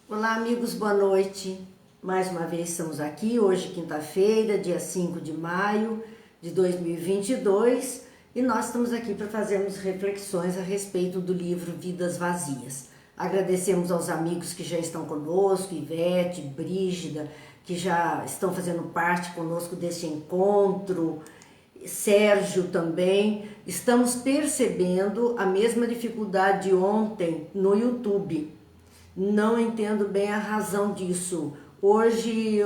Olá, amigos, boa noite. Mais uma vez estamos aqui, hoje quinta-feira, dia 5 de maio de 2022, e nós estamos aqui para fazermos reflexões a respeito do livro Vidas Vazias. Agradecemos aos amigos que já estão conosco, Ivete, Brígida, que já estão fazendo parte conosco deste encontro, Sérgio também. Estamos percebendo a mesma dificuldade de ontem no YouTube. Não entendo bem a razão disso. Hoje,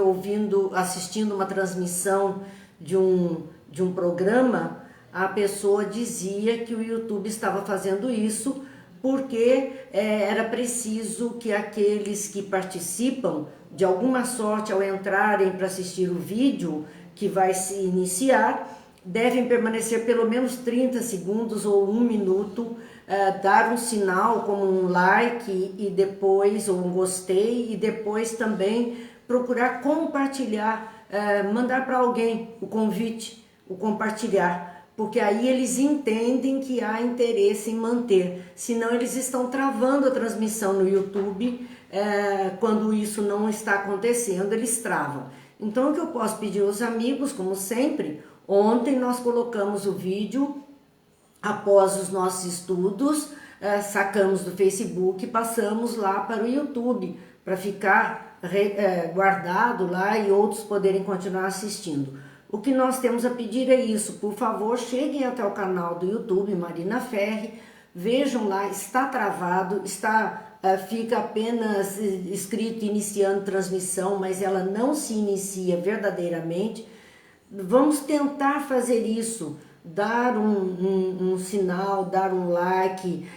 assistindo uma transmissão de um programa, a pessoa dizia que o YouTube estava fazendo isso porque era preciso que aqueles que participam, de alguma sorte, ao entrarem para assistir o vídeo que vai se iniciar, devem permanecer pelo menos 30 segundos ou 1 minuto, dar um sinal como um like e depois, ou um gostei, e depois também procurar compartilhar, mandar para alguém o convite, o compartilhar, porque aí eles entendem que há interesse em manter, senão eles estão travando a transmissão no YouTube, quando isso não está acontecendo, eles travam. Então o que eu posso pedir aos amigos, como sempre, ontem nós colocamos o vídeo após os nossos estudos, sacamos do Facebook e passamos lá para o YouTube, para ficar guardado lá e outros poderem continuar assistindo. O que nós temos a pedir é isso: por favor, cheguem até o canal do YouTube, Marina Ferri, vejam lá, está travado, fica apenas escrito iniciando transmissão, mas ela não se inicia verdadeiramente. Vamos tentar fazer isso, dar um sinal, dar um like,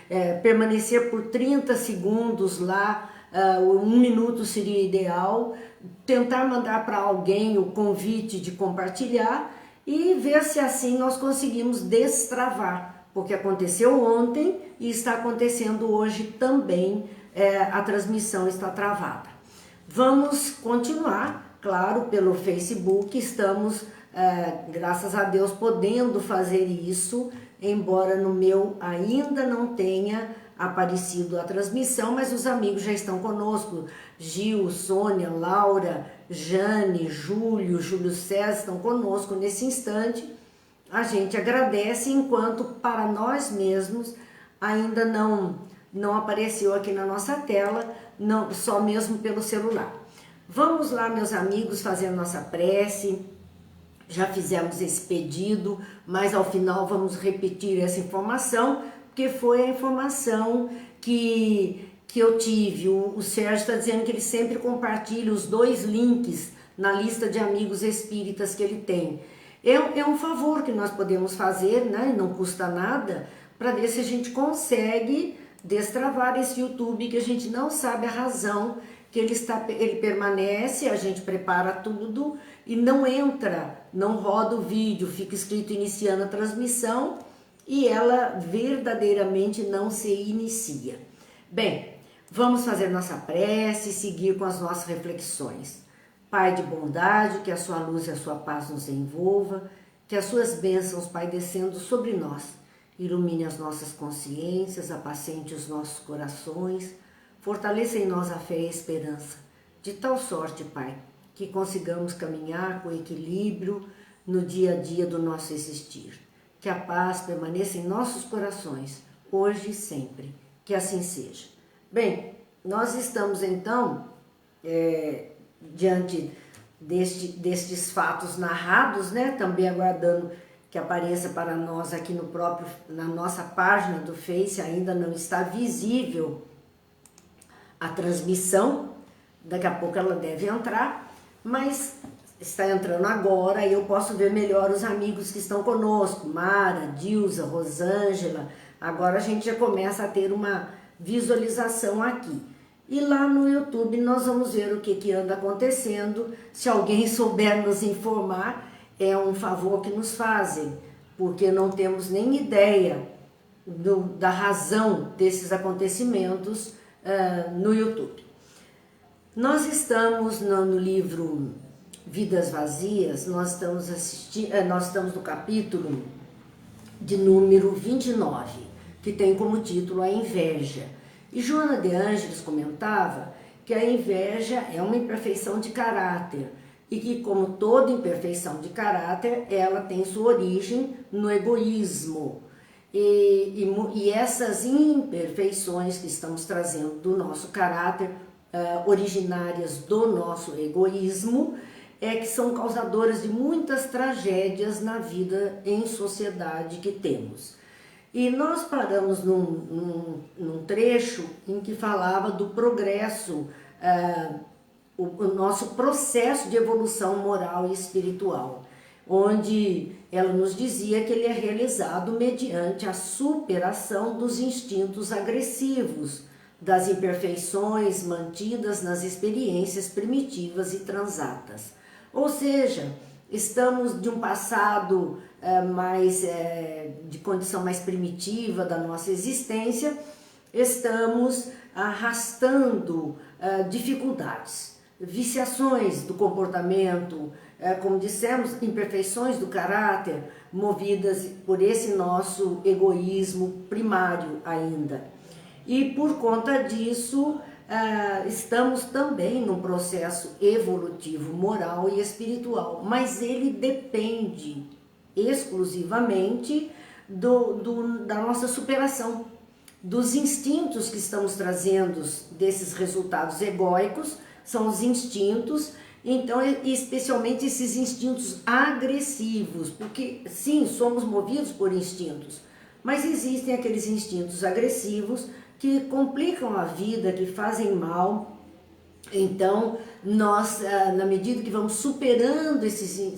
permanecer por 30 segundos lá, 1 minuto seria ideal, tentar mandar para alguém o convite de compartilhar e ver se assim nós conseguimos destravar, porque aconteceu ontem e está acontecendo hoje também, a transmissão está travada. Vamos continuar, claro, pelo Facebook, estamos, graças a Deus, podendo fazer isso, embora no meu ainda não tenha aparecido a transmissão, mas os amigos já estão conosco, Gil, Sônia, Laura, Jane, Júlio César estão conosco nesse instante. A gente agradece, enquanto para nós mesmos ainda não apareceu aqui na nossa tela, só mesmo pelo celular. Vamos lá, meus amigos, fazer a nossa prece. Já fizemos esse pedido, mas ao final vamos repetir essa informação, porque foi a informação que eu tive. O Sérgio está dizendo que ele sempre compartilha os 2 links na lista de amigos espíritas que ele tem. É um favor que nós podemos fazer, né? Não custa nada, para ver se a gente consegue destravar esse YouTube, que a gente não sabe a razão que ele permanece, a gente prepara tudo e não entra, não roda o vídeo, fica escrito iniciando a transmissão e ela verdadeiramente não se inicia. Bem, vamos fazer nossa prece e seguir com as nossas reflexões. Pai de bondade, que a sua luz e a sua paz nos envolva, que as suas bênçãos, Pai, descendo sobre nós, ilumine as nossas consciências, apacente os nossos corações, fortaleça em nós a fé e a esperança, de tal sorte, Pai, que consigamos caminhar com equilíbrio no dia a dia do nosso existir. Que a paz permaneça em nossos corações, hoje e sempre. Que assim seja. Bem, nós estamos então, diante destes fatos narrados, né? Também aguardando que apareça para nós aqui na nossa página do Face, ainda não está visível a transmissão, daqui a pouco ela deve entrar, mas está entrando agora e eu posso ver melhor os amigos que estão conosco, Mara, Dilza, Rosângela. Agora a gente já começa a ter uma visualização aqui. E lá no YouTube nós vamos ver o que anda acontecendo. Se alguém souber nos informar, é um favor que nos fazem, porque não temos nem ideia da razão desses acontecimentos no YouTube. Nós estamos no livro Vidas Vazias, nós estamos no capítulo de número 29, que tem como título A Inveja. E Joana de Ângeles comentava que que a inveja é uma imperfeição de caráter e que, como toda imperfeição de caráter, ela tem sua origem no egoísmo. E essas imperfeições que estamos trazendo do nosso caráter, originárias do nosso egoísmo, que são causadoras de muitas tragédias na vida em sociedade que temos. E nós paramos num trecho em que falava do progresso, o nosso processo de evolução moral e espiritual, onde ela nos dizia que ele é realizado mediante a superação dos instintos agressivos, das imperfeições mantidas nas experiências primitivas e transatas. Ou seja, estamos de um passado de condição mais primitiva da nossa existência, estamos arrastando dificuldades, viciações do comportamento, como dissemos, imperfeições do caráter, movidas por esse nosso egoísmo primário ainda. E por conta disso, estamos também num processo evolutivo, moral e espiritual, mas ele depende exclusivamente da nossa superação, dos instintos que estamos trazendo desses resultados egóicos, são os instintos, então, especialmente esses instintos agressivos, porque sim, somos movidos por instintos, mas existem aqueles instintos agressivos que complicam a vida, que fazem mal. Então, nós, na medida que vamos superando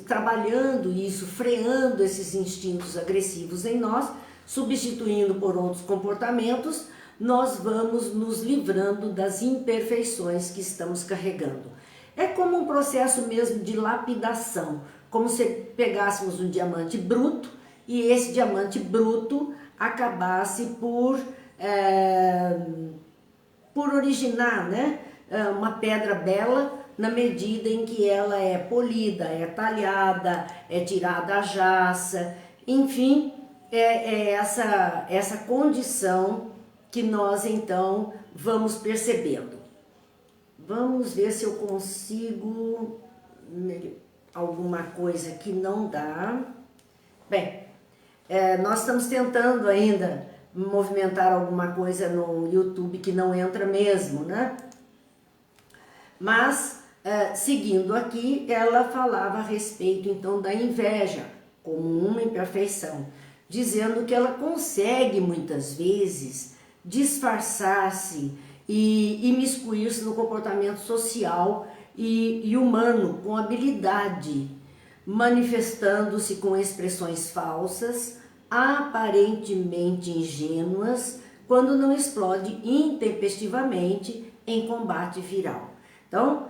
trabalhando isso, freando esses instintos agressivos em nós, substituindo por outros comportamentos, nós vamos nos livrando das imperfeições que estamos carregando. É como um processo mesmo de lapidação, como se pegássemos um diamante bruto e esse diamante bruto acabasse por originar, né, uma pedra bela na medida em que ela é polida, é talhada, é tirada a jaça, enfim, essa condição que nós então vamos percebendo. Vamos ver se eu consigo alguma coisa que não dá. Bem, nós estamos tentando ainda movimentar alguma coisa no YouTube que não entra mesmo, né? Mas, seguindo aqui, ela falava a respeito então da inveja como uma imperfeição, dizendo que ela consegue muitas vezes disfarçar-se e imiscuir-se no comportamento social e humano com habilidade, manifestando-se com expressões falsas, aparentemente ingênuas, quando não explode intempestivamente em combate viral. Então,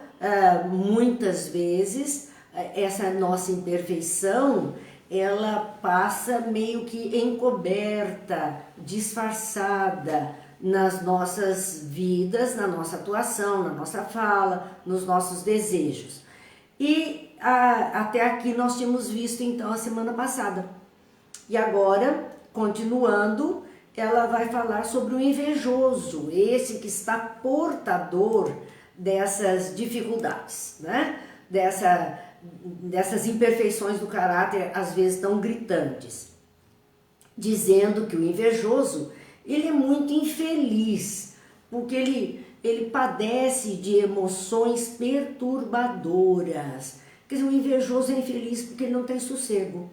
muitas vezes, essa nossa imperfeição, ela passa meio que encoberta, disfarçada nas nossas vidas, na nossa atuação, na nossa fala, nos nossos desejos. E até aqui nós tínhamos visto então a semana passada. E agora, continuando, ela vai falar sobre o invejoso, esse que está portador dessas dificuldades, né? Dessas imperfeições do caráter, às vezes tão gritantes, dizendo que o invejoso, ele é muito infeliz, porque ele padece de emoções perturbadoras. Quer dizer, o invejoso é infeliz porque ele não tem sossego.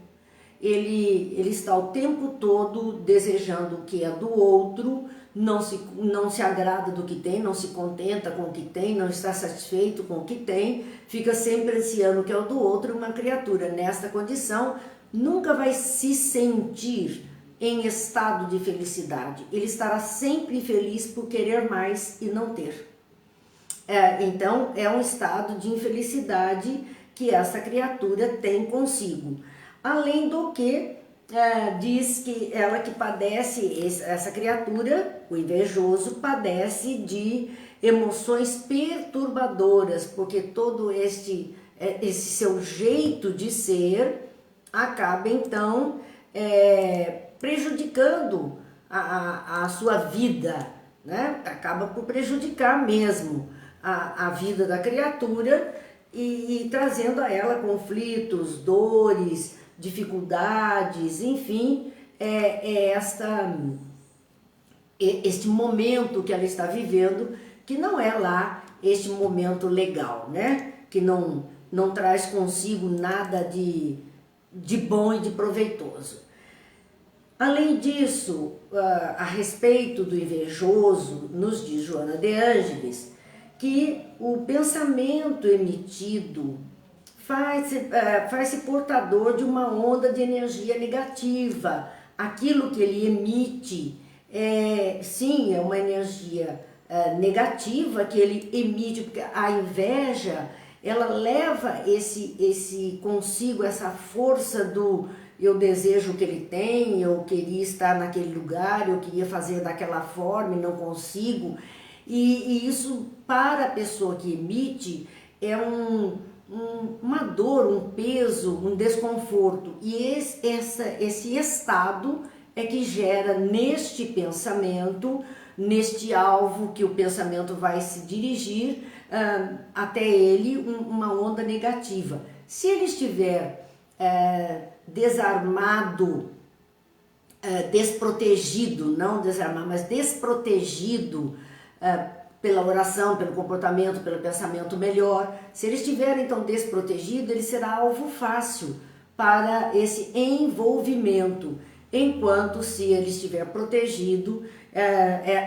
Ele está o tempo todo desejando o que é do outro, não se agrada do que tem, não se contenta com o que tem, não está satisfeito com o que tem, fica sempre ansiando o que é o do outro. Uma criatura nesta condição nunca vai se sentir em estado de felicidade. Ele estará sempre infeliz por querer mais e não ter. Então, é um estado de infelicidade que essa criatura tem consigo. Além do que, diz que ela que padece, essa criatura, o invejoso, padece de emoções perturbadoras, porque todo esse seu jeito de ser acaba então prejudicando a sua vida, né? Acaba por prejudicar mesmo, a vida da criatura e trazendo a ela conflitos, dores, dificuldades, enfim, este momento que ela está vivendo, que não é lá este momento legal, né? Que não traz consigo nada de bom e de proveitoso. Além disso, a respeito do invejoso, nos diz Joana de Ângeles, que o pensamento emitido faz-se portador de uma onda de energia negativa. Aquilo que ele emite, sim, é uma energia negativa que ele emite, porque a inveja, ela leva consigo essa força do eu desejo o que ele tem, eu queria estar naquele lugar, eu queria fazer daquela forma e não consigo. E isso, para a pessoa que emite, é uma dor, um peso, um desconforto. E esse estado é que gera neste pensamento, neste alvo que o pensamento vai se dirigir até ele, uma onda negativa. Se ele estiver desarmado, desprotegido, não desarmado, mas desprotegido pela oração, pelo comportamento, pelo pensamento melhor, se ele estiver então desprotegido, ele será alvo fácil para esse envolvimento, enquanto se ele estiver protegido,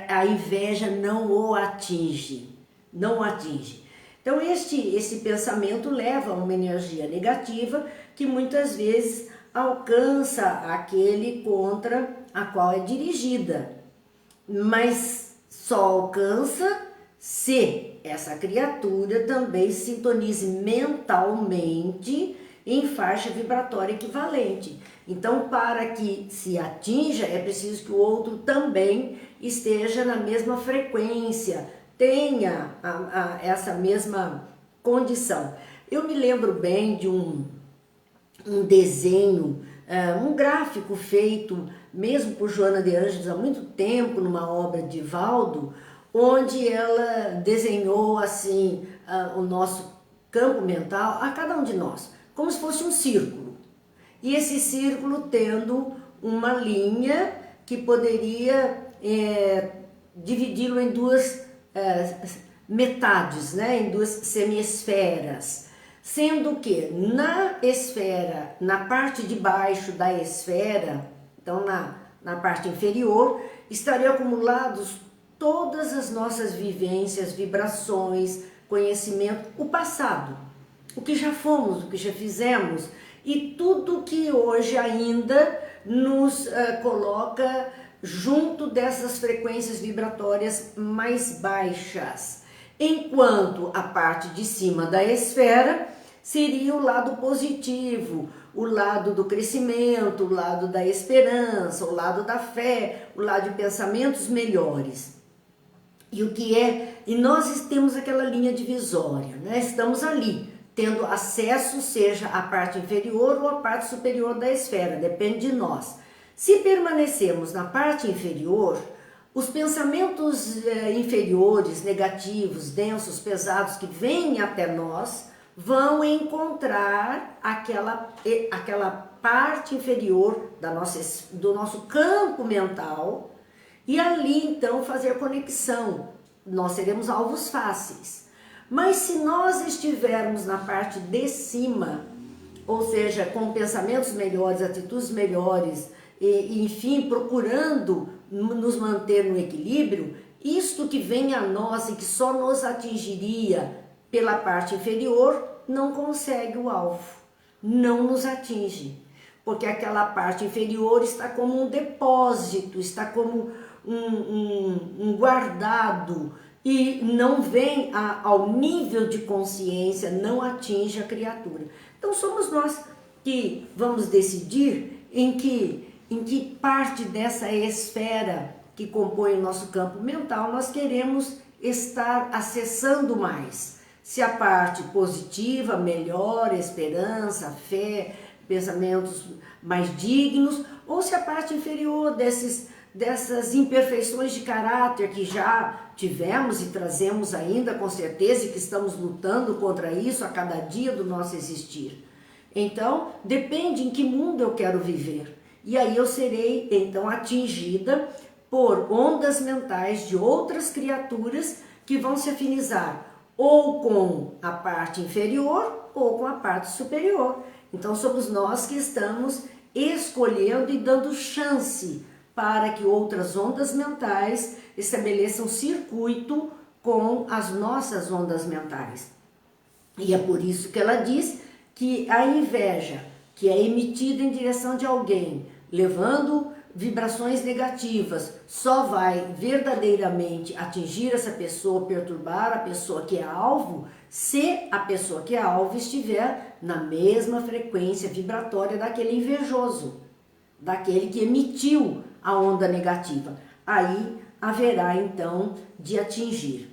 a inveja não o atinge, não o atinge. Então esse pensamento leva a uma energia negativa que muitas vezes alcança aquele contra a qual é dirigida, mas só alcança se essa criatura também sintonize mentalmente em faixa vibratória equivalente. Então, para que se atinja, é preciso que o outro também esteja na mesma frequência, tenha essa mesma condição. Eu me lembro bem de um desenho, um gráfico feito mesmo por Joana de Ângeles há muito tempo, numa obra de Valdo, onde ela desenhou assim o nosso campo mental, a cada um de nós, como se fosse um círculo. E esse círculo tendo uma linha que poderia dividi-lo em duas metades, né, em duas semiesferas, sendo que na esfera, na parte de baixo da esfera, então na parte inferior, estariam acumulados todas as nossas vivências, vibrações, conhecimento, o passado, o que já fomos, o que já fizemos e tudo que hoje ainda nos coloca junto dessas frequências vibratórias mais baixas. Enquanto a parte de cima da esfera seria o lado positivo, o lado do crescimento, o lado da esperança, o lado da fé, o lado de pensamentos melhores. E nós temos aquela linha divisória, né? Estamos ali, tendo acesso, seja à parte inferior ou à parte superior da esfera, depende de nós. Se permanecemos na parte inferior, os pensamentos inferiores, negativos, densos, pesados que vêm até nós vão encontrar aquela parte inferior do nosso campo mental e ali então fazer conexão. Nós seremos alvos fáceis. Mas se nós estivermos na parte de cima, ou seja, com pensamentos melhores, atitudes melhores, e enfim, procurando nos manter no equilíbrio, isto que vem a nós e que só nos atingiria pela parte inferior, não consegue o alvo, não nos atinge, porque aquela parte inferior está como um depósito, está como um guardado e não vem ao nível de consciência, não atinge a criatura. Então somos nós que vamos decidir em que parte dessa esfera que compõe o nosso campo mental nós queremos estar acessando mais. Se a parte positiva, melhor, esperança, fé, pensamentos mais dignos, ou se a parte inferior dessas imperfeições de caráter que já tivemos e trazemos ainda com certeza, e que estamos lutando contra isso a cada dia do nosso existir. Então, depende em que mundo eu quero viver. E aí eu serei, então, atingida por ondas mentais de outras criaturas que vão se afinizar ou com a parte inferior ou com a parte superior. Então, somos nós que estamos escolhendo e dando chance para que outras ondas mentais estabeleçam circuito com as nossas ondas mentais. E é por isso que ela diz que a inveja, que é emitida em direção de alguém, levando vibrações negativas, só vai verdadeiramente atingir essa pessoa, perturbar a pessoa que é alvo, se a pessoa que é alvo estiver na mesma frequência vibratória daquele invejoso, daquele que emitiu a onda negativa. Aí haverá então de atingir.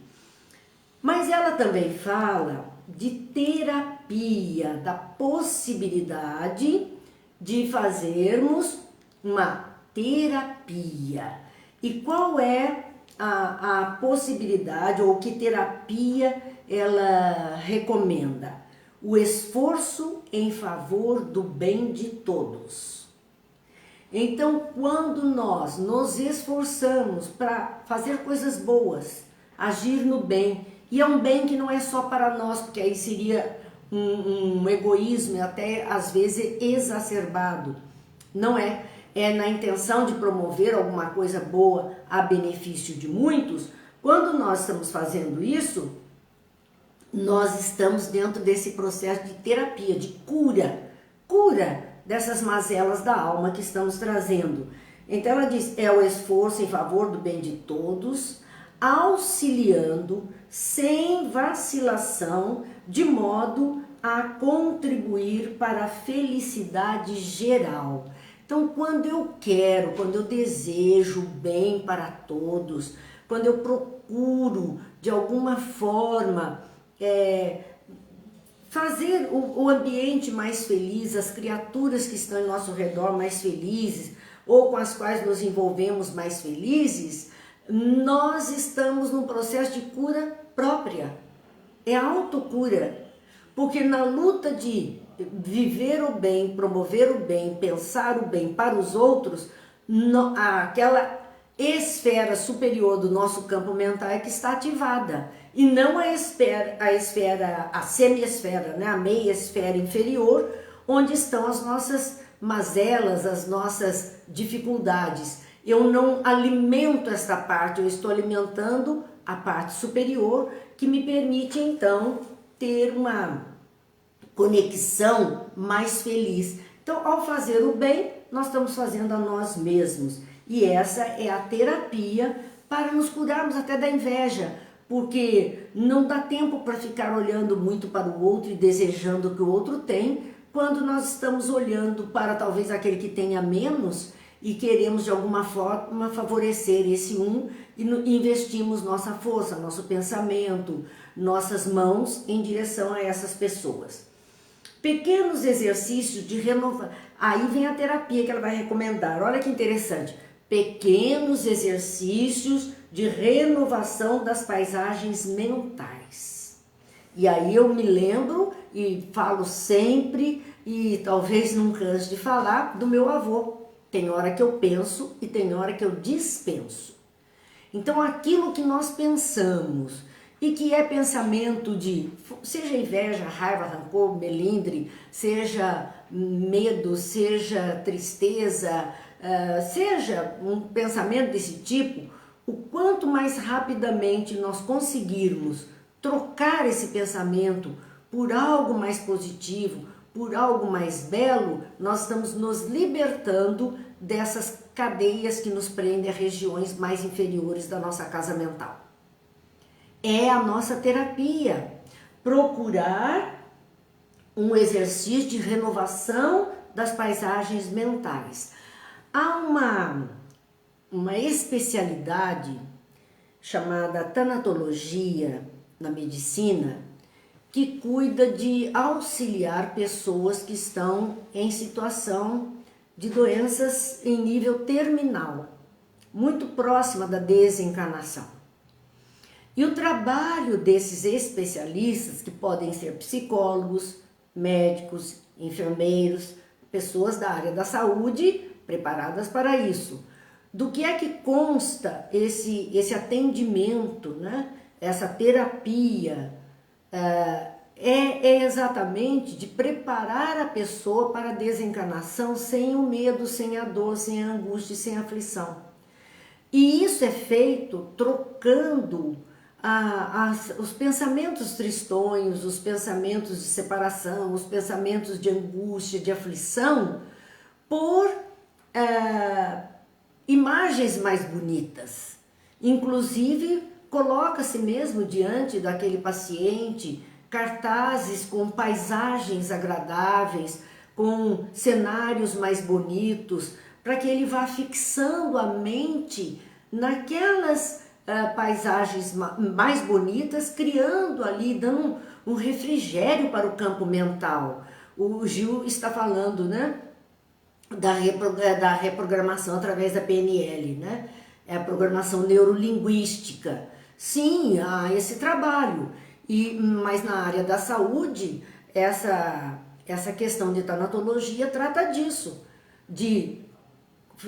Mas ela também fala de terapia, da possibilidade de fazermos uma terapia. E qual é a possibilidade ou que terapia ela recomenda? O esforço em favor do bem de todos. Então, quando nós nos esforçamos para fazer coisas boas, agir no bem, e é um bem que não é só para nós, porque aí seria um egoísmo e até às vezes exacerbado. Não é. É na intenção de promover alguma coisa boa a benefício de muitos. Quando nós estamos fazendo isso, nós estamos dentro desse processo de terapia, de cura dessas mazelas da alma que estamos trazendo. Então ela diz, é o esforço em favor do bem de todos, auxiliando sem vacilação, de modo a contribuir para a felicidade geral. Então, quando eu quero, quando eu desejo bem para todos, quando eu procuro de alguma forma fazer o ambiente mais feliz, as criaturas que estão em nosso redor mais felizes, ou com as quais nos envolvemos mais felizes, nós estamos num processo de cura própria, é autocura, porque na luta de viver o bem, promover o bem, pensar o bem para os outros, aquela esfera superior do nosso campo mental é que está ativada, e não a semi-esfera, né? A meia esfera inferior, onde estão as nossas mazelas, as nossas dificuldades. Eu não alimento esta parte, eu estou alimentando a parte superior, que me permite então ter uma conexão mais feliz. Então, ao fazer o bem, nós estamos fazendo a nós mesmos. E essa é a terapia para nos curarmos até da inveja, porque não dá tempo para ficar olhando muito para o outro e desejando o que o outro tem, quando nós estamos olhando para talvez aquele que tenha menos e queremos de alguma forma favorecer esse um e investimos nossa força, nosso pensamento, nossas mãos em direção a essas pessoas. Pequenos exercícios de renovação. Aí vem a terapia que ela vai recomendar. Olha que interessante. Pequenos exercícios de renovação das paisagens mentais. E aí eu me lembro e falo sempre, e talvez não canse de falar, do meu avô. Tem hora que eu penso e tem hora que eu dispenso. Então aquilo que nós pensamos e que é pensamento de, seja inveja, raiva, rancor, melindre, seja medo, seja tristeza, seja um pensamento desse tipo, o quanto mais rapidamente nós conseguirmos trocar esse pensamento por algo mais positivo, por algo mais belo, nós estamos nos libertando dessas cadeias que nos prendem a regiões mais inferiores da nossa casa mental. É a nossa terapia, procurar um exercício de renovação das paisagens mentais. Há uma especialidade chamada tanatologia na medicina que cuida de auxiliar pessoas que estão em situação de doenças em nível terminal, muito próxima da desencarnação. E o trabalho desses especialistas, que podem ser psicólogos, médicos, enfermeiros, pessoas da área da saúde preparadas para isso. Do que é que consta esse atendimento, né? Essa terapia? É exatamente de preparar a pessoa para a desencarnação sem o medo, sem a dor, sem a angústia e sem a aflição. E isso é feito trocando os pensamentos tristonhos, os pensamentos de separação, os pensamentos de angústia, de aflição, por imagens mais bonitas. Inclusive, coloca-se mesmo diante daquele paciente cartazes com paisagens agradáveis, com cenários mais bonitos, para que ele vá fixando a mente naquelas paisagens mais bonitas, criando ali, dando um refrigério para o campo mental. O Gil está falando, né, da reprogramação através da PNL, né? É a programação neurolinguística. Sim, há esse trabalho. Mas na área da saúde, essa questão de tanatologia trata disso, de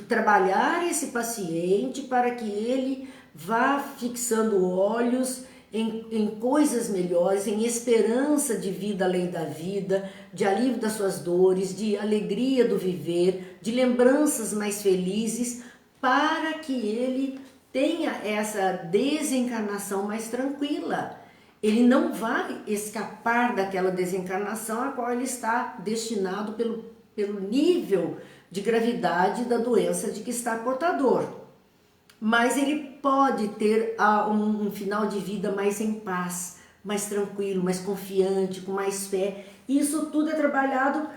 trabalhar esse paciente para que ele vá fixando olhos em coisas melhores, em esperança de vida além da vida, de alívio das suas dores, de alegria do viver, de lembranças mais felizes, para que ele tenha essa desencarnação mais tranquila. Ele não vai escapar daquela desencarnação a qual ele está destinado pelo nível de gravidade da doença de que está portador. Mas ele pode ter um final de vida mais em paz, mais tranquilo, mais confiante, com mais fé. Isso tudo é trabalhado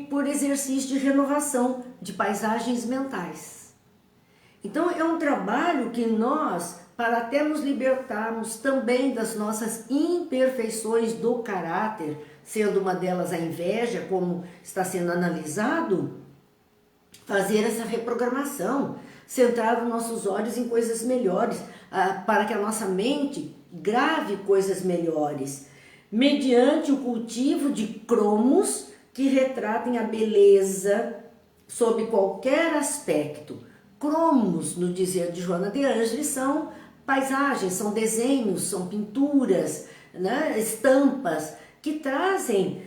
por exercício de renovação de paisagens mentais. Então é um trabalho que nós, para até nos libertarmos também das nossas imperfeições do caráter, sendo uma delas a inveja, como está sendo analisado, fazer essa reprogramação, centrar os nossos olhos em coisas melhores, para que a nossa mente grave coisas melhores, mediante o cultivo de cromos que retratem a beleza sob qualquer aspecto. Cromos, no dizer de Joana de Ângeles, são paisagens, são desenhos, são pinturas, né, estampas que trazem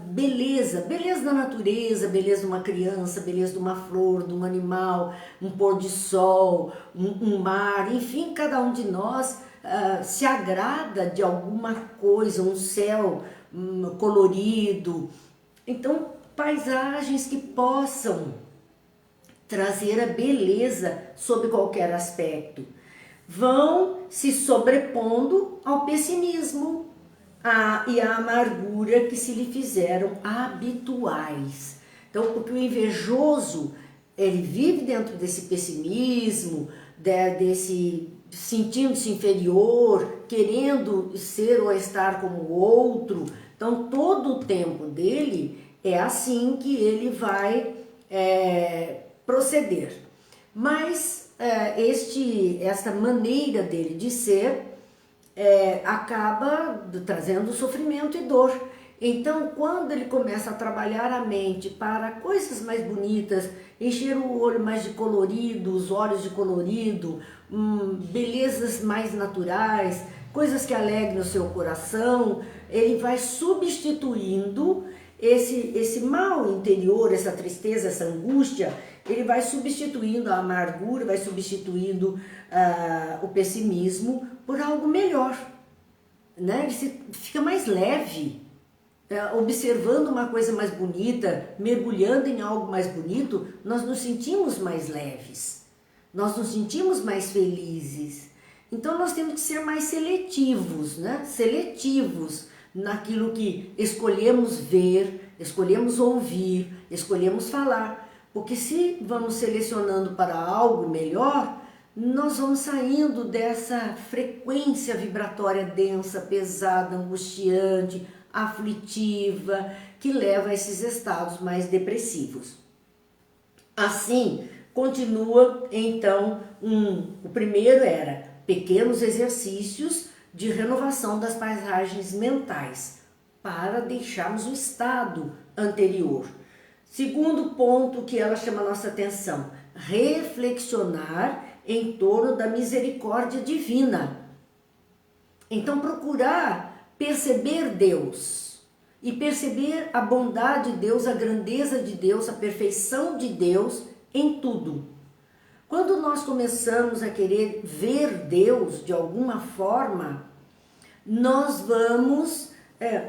beleza da natureza, beleza de uma criança, beleza de uma flor, de um animal, um pôr de sol, um mar, enfim, cada um de nós se agrada de alguma coisa, um céu colorido. Então, paisagens que possam trazer a beleza sob qualquer aspecto, vão se sobrepondo ao pessimismo e à amargura que se lhe fizeram habituais. Então, porque o invejoso, ele vive dentro desse pessimismo, desse sentindo-se inferior, querendo ser ou estar como o outro. Então, todo o tempo dele é assim que ele vai proceder. Mas esta maneira dele de ser acaba trazendo sofrimento e dor. Então, quando ele começa a trabalhar a mente para coisas mais bonitas, encher o olho mais de colorido, os olhos de colorido, belezas mais naturais, coisas que alegrem o seu coração, ele vai substituindo esse mal interior, essa tristeza, essa angústia, ele vai substituindo a amargura, vai substituindo o pessimismo por algo melhor, né? Ele fica mais leve, observando uma coisa mais bonita, mergulhando em algo mais bonito, nós nos sentimos mais leves, nós nos sentimos mais felizes. Então nós temos que ser mais seletivos, né? Seletivos naquilo que escolhemos ver, escolhemos ouvir, escolhemos falar. Porque se vamos selecionando para algo melhor, nós vamos saindo dessa frequência vibratória densa, pesada, angustiante, aflitiva, que leva a esses estados mais depressivos. Assim, continua então, o primeiro era pequenos exercícios de renovação das paisagens mentais, para deixarmos o estado anterior. Segundo ponto que ela chama a nossa atenção, reflexionar em torno da misericórdia divina. Então procurar perceber Deus e perceber a bondade de Deus, a grandeza de Deus, a perfeição de Deus em tudo. Quando nós começamos a querer ver Deus de alguma forma, nós vamos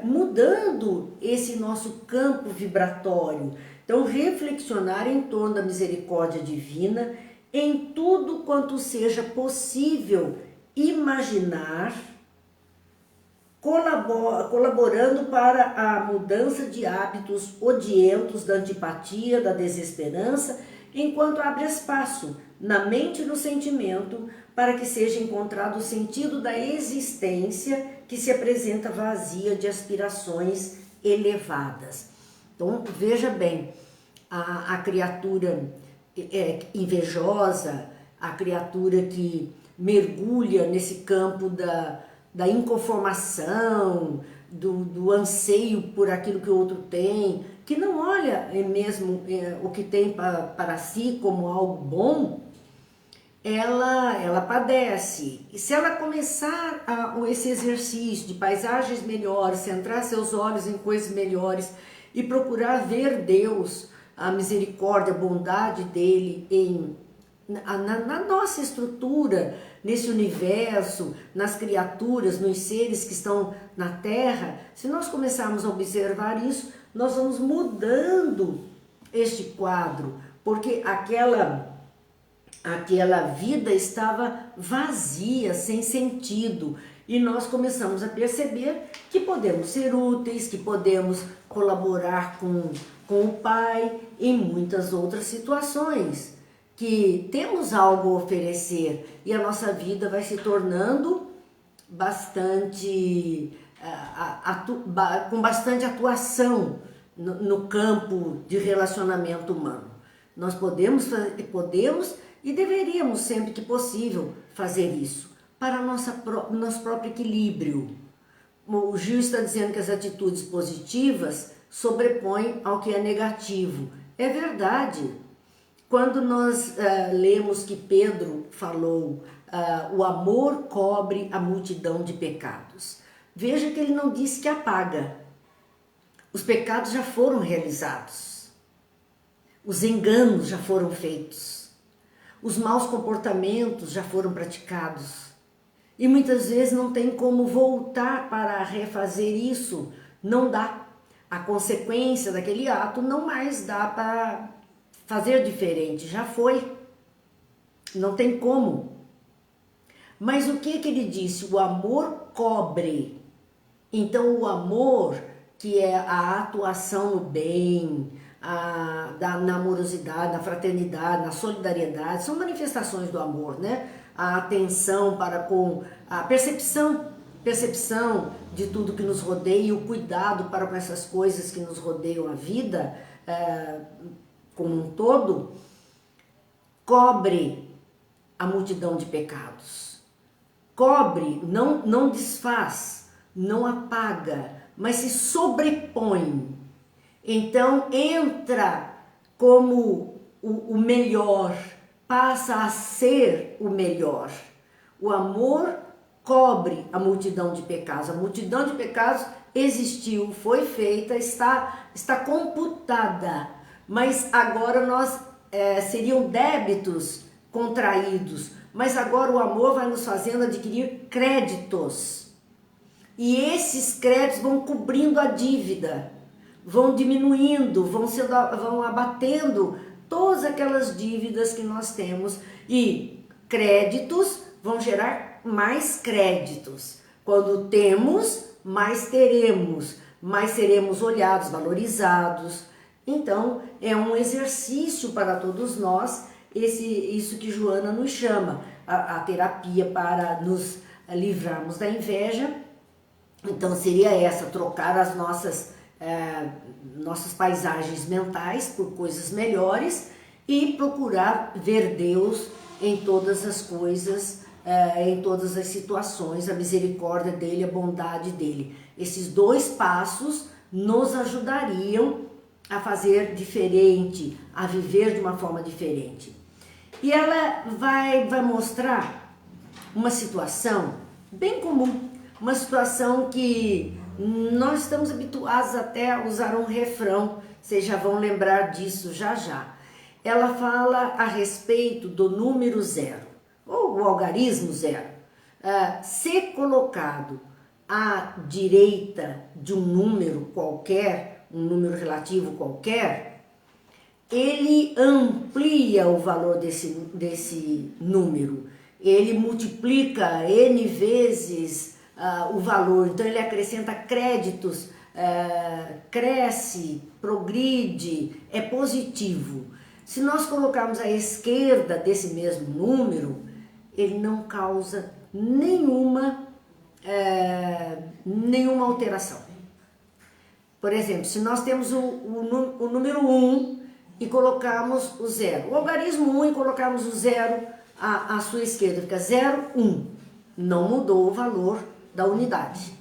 mudando esse nosso campo vibratório. Então, reflexionar em torno da misericórdia divina em tudo quanto seja possível imaginar, colaborando para a mudança de hábitos odientos, da antipatia, da desesperança, enquanto abre espaço na mente e no sentimento para que seja encontrado o sentido da existência que se apresenta vazia de aspirações elevadas. Então, veja bem, a criatura invejosa, a criatura que mergulha nesse campo da inconformação, do anseio por aquilo que o outro tem, que não olha mesmo o que tem para si como algo bom, ela padece. E se ela começar esse exercício de paisagens melhores, centrar seus olhos em coisas melhores e procurar ver Deus, a misericórdia, a bondade dele na nossa estrutura, nesse universo, nas criaturas, nos seres que estão na Terra, se nós começarmos a observar isso, nós vamos mudando este quadro, porque aquela vida estava vazia, sem sentido, e nós começamos a perceber que podemos ser úteis, que podemos colaborar com o Pai em muitas outras situações, que temos algo a oferecer e a nossa vida vai se tornando com bastante atuação no campo de relacionamento humano. Nós podemos e deveríamos sempre que possível fazer isso para nosso próprio equilíbrio. O Gil está dizendo que as atitudes positivas sobrepõem ao que é negativo. É verdade. Quando nós lemos que Pedro falou, o amor cobre a multidão de pecados. Veja que ele não disse que apaga. Os pecados já foram realizados. Os enganos já foram feitos. Os maus comportamentos já foram praticados. E muitas vezes não tem como voltar para refazer isso. Não dá. A consequência daquele ato não mais dá para fazer diferente, já foi, não tem como. Mas o que ele disse? O amor cobre. Então o amor, que é a atuação no bem, na amorosidade, na fraternidade, na solidariedade, são manifestações do amor, né? A atenção para com a percepção de tudo que nos rodeia e o cuidado para com essas coisas que nos rodeiam a vida, como um todo, cobre a multidão de pecados. Cobre, não desfaz, não apaga, mas se sobrepõe. Então entra como o melhor, passa a ser o melhor. O amor cobre a multidão de pecados. A multidão de pecados existiu, foi feita, está computada. Mas agora seriam débitos contraídos, mas agora o amor vai nos fazendo adquirir créditos. E esses créditos vão cobrindo a dívida, vão diminuindo, vão abatendo todas aquelas dívidas que nós temos. E créditos vão gerar mais créditos. Quando temos, mais seremos olhados, valorizados. Então, é um exercício para todos nós, isso que Joana nos chama, a terapia para nos livrarmos da inveja. Então, seria essa, trocar as nossas paisagens mentais por coisas melhores e procurar ver Deus em todas as coisas em todas as situações, a misericórdia dele, a bondade dele. Esses dois passos nos ajudariam a fazer diferente, a viver de uma forma diferente. E ela vai mostrar uma situação bem comum, uma situação que nós estamos habituados até a usar um refrão, vocês já vão lembrar disso já já. Ela fala a respeito do número zero, ou o algarismo zero. Se colocado à direita de um número qualquer, um número relativo qualquer, ele amplia o valor desse número, ele multiplica N vezes o valor, então ele acrescenta créditos, cresce, progride, é positivo. Se nós colocarmos à esquerda desse mesmo número, ele não causa nenhuma alteração. Por exemplo, se nós temos o número 1 e colocarmos o zero, o algarismo 1 e colocarmos o zero à sua esquerda, fica 0, 1. Não mudou o valor da unidade.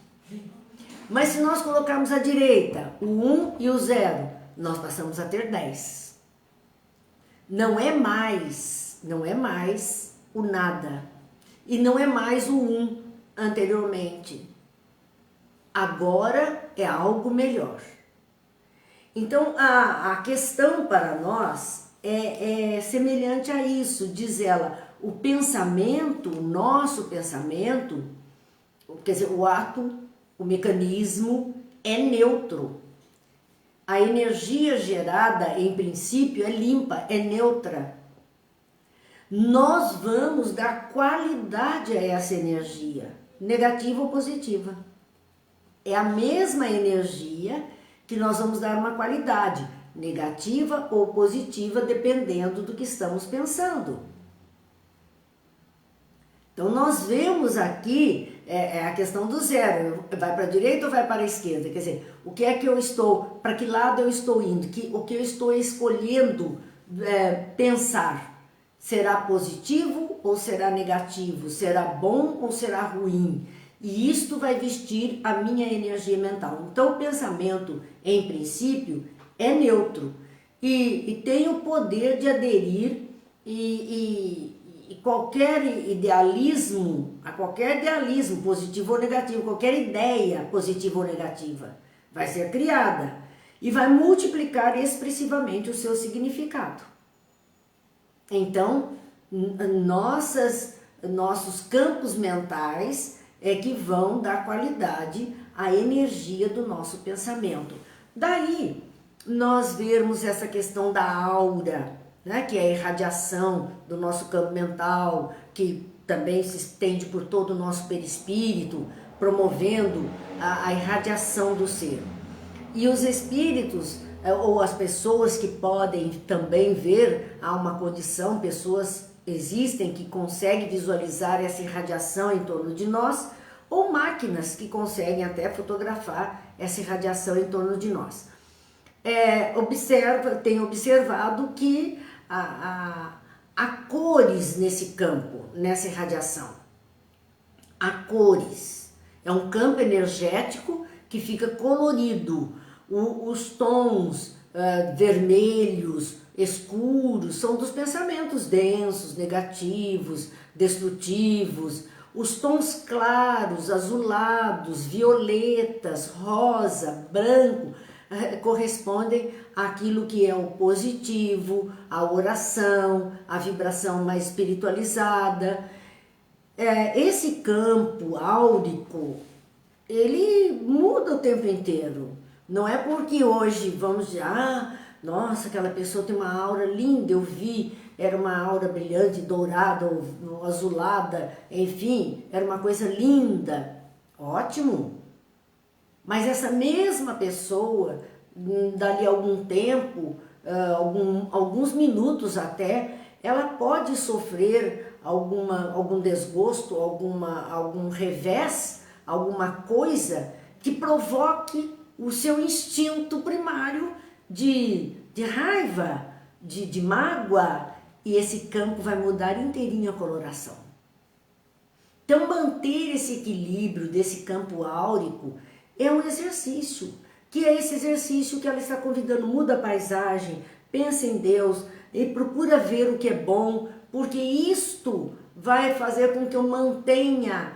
Mas se nós colocarmos à direita o 1 e o 0, nós passamos a ter 10. Não é mais o nada. E não é mais o 1 anteriormente. Agora é algo melhor. Então a questão para nós é semelhante a isso, diz ela, o pensamento, o nosso pensamento, quer dizer, o ato, o mecanismo é neutro. A energia gerada, em princípio, é limpa, é neutra. Nós vamos dar qualidade a essa energia, negativa ou positiva. É a mesma energia que nós vamos dar uma qualidade, negativa ou positiva, dependendo do que estamos pensando. Então nós vemos aqui a questão do zero, vai para a direita ou vai para a esquerda? Quer dizer, o que é que eu estou, para que lado eu estou indo, o que eu estou escolhendo pensar? Será positivo ou será negativo? Será bom ou será ruim? E isto vai vestir a minha energia mental. Então o pensamento, em princípio, é neutro e tem o poder de aderir e qualquer idealismo, positivo ou negativo, qualquer ideia positiva ou negativa vai ser criada e vai multiplicar expressivamente o seu significado. Então, nossos campos mentais é que vão dar qualidade à energia do nosso pensamento. Daí, nós vermos essa questão da aura, né, que é a irradiação do nosso campo mental, que também se estende por todo o nosso perispírito, promovendo a irradiação do ser. E os espíritos, ou as pessoas que podem também ver, há uma condição, pessoas existem que conseguem visualizar essa irradiação em torno de nós, ou máquinas que conseguem até fotografar essa irradiação em torno de nós. Tem observado que há cores nesse campo, nessa irradiação. Há cores. É um campo energético que fica colorido. Os tons vermelhos, escuros, são dos pensamentos densos, negativos, destrutivos. Os tons claros, azulados, violetas, rosa, branco, correspondem àquilo que é o positivo, a oração, a vibração mais espiritualizada. Esse campo áurico, ele muda o tempo inteiro. Não é porque hoje vamos dizer, nossa, aquela pessoa tem uma aura linda, eu vi, era uma aura brilhante, dourada, ou azulada, enfim, era uma coisa linda. Ótimo! Mas essa mesma pessoa, dali a algum tempo, alguns minutos até, ela pode sofrer algum desgosto, algum revés, alguma coisa que provoque o seu instinto primário de raiva, de mágoa, e esse campo vai mudar inteirinho a coloração. Então, manter esse equilíbrio desse campo áurico é um exercício, que é esse exercício que ela está convidando, muda a paisagem, pensa em Deus e procura ver o que é bom, porque isto vai fazer com que eu mantenha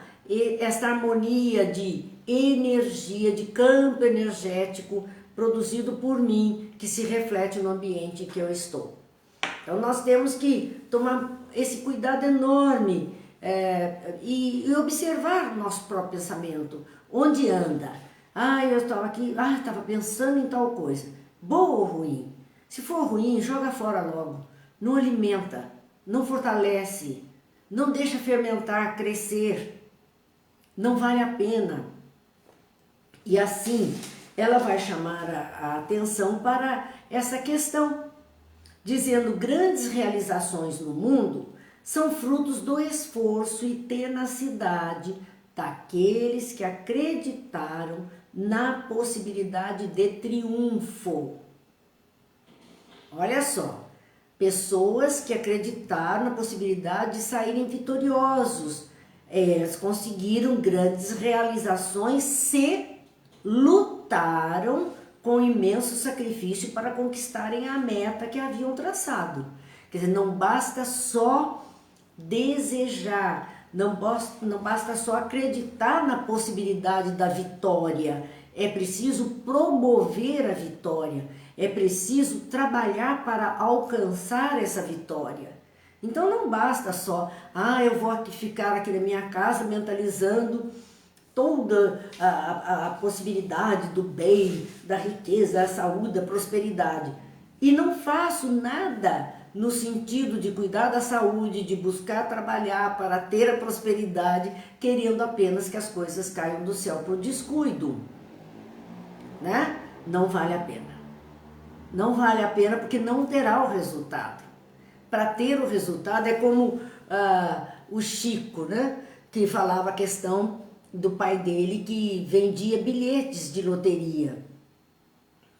esta harmonia de energia, de campo energético produzido por mim, que se reflete no ambiente em que eu estou. Então nós temos que tomar esse cuidado enorme e observar nosso próprio pensamento, onde anda. Eu estava aqui, estava pensando em tal coisa, boa ou ruim? Se for ruim, joga fora logo, não alimenta, não fortalece, não deixa fermentar, crescer, não vale a pena. E assim, ela vai chamar a atenção para essa questão, dizendo: grandes realizações no mundo são frutos do esforço e tenacidade daqueles que acreditaram na possibilidade de triunfo. Olha só, pessoas que acreditaram na possibilidade de saírem vitoriosos, eles conseguiram grandes realizações se lutaram com imenso sacrifício para conquistarem a meta que haviam traçado. Quer dizer, não basta só desejar, não basta só acreditar na possibilidade da vitória, é preciso promover a vitória, é preciso trabalhar para alcançar essa vitória. Então não basta só, eu vou ficar aqui na minha casa mentalizando toda a possibilidade do bem, da riqueza, da saúde, da prosperidade. E não faço nada no sentido de cuidar da saúde, de buscar trabalhar para ter a prosperidade, querendo apenas que as coisas caiam do céu por descuido, né? Não vale a pena. Não vale a pena porque não terá o resultado. Para ter o resultado é como o Chico, né? Que falava a questão do pai dele que vendia bilhetes de loteria,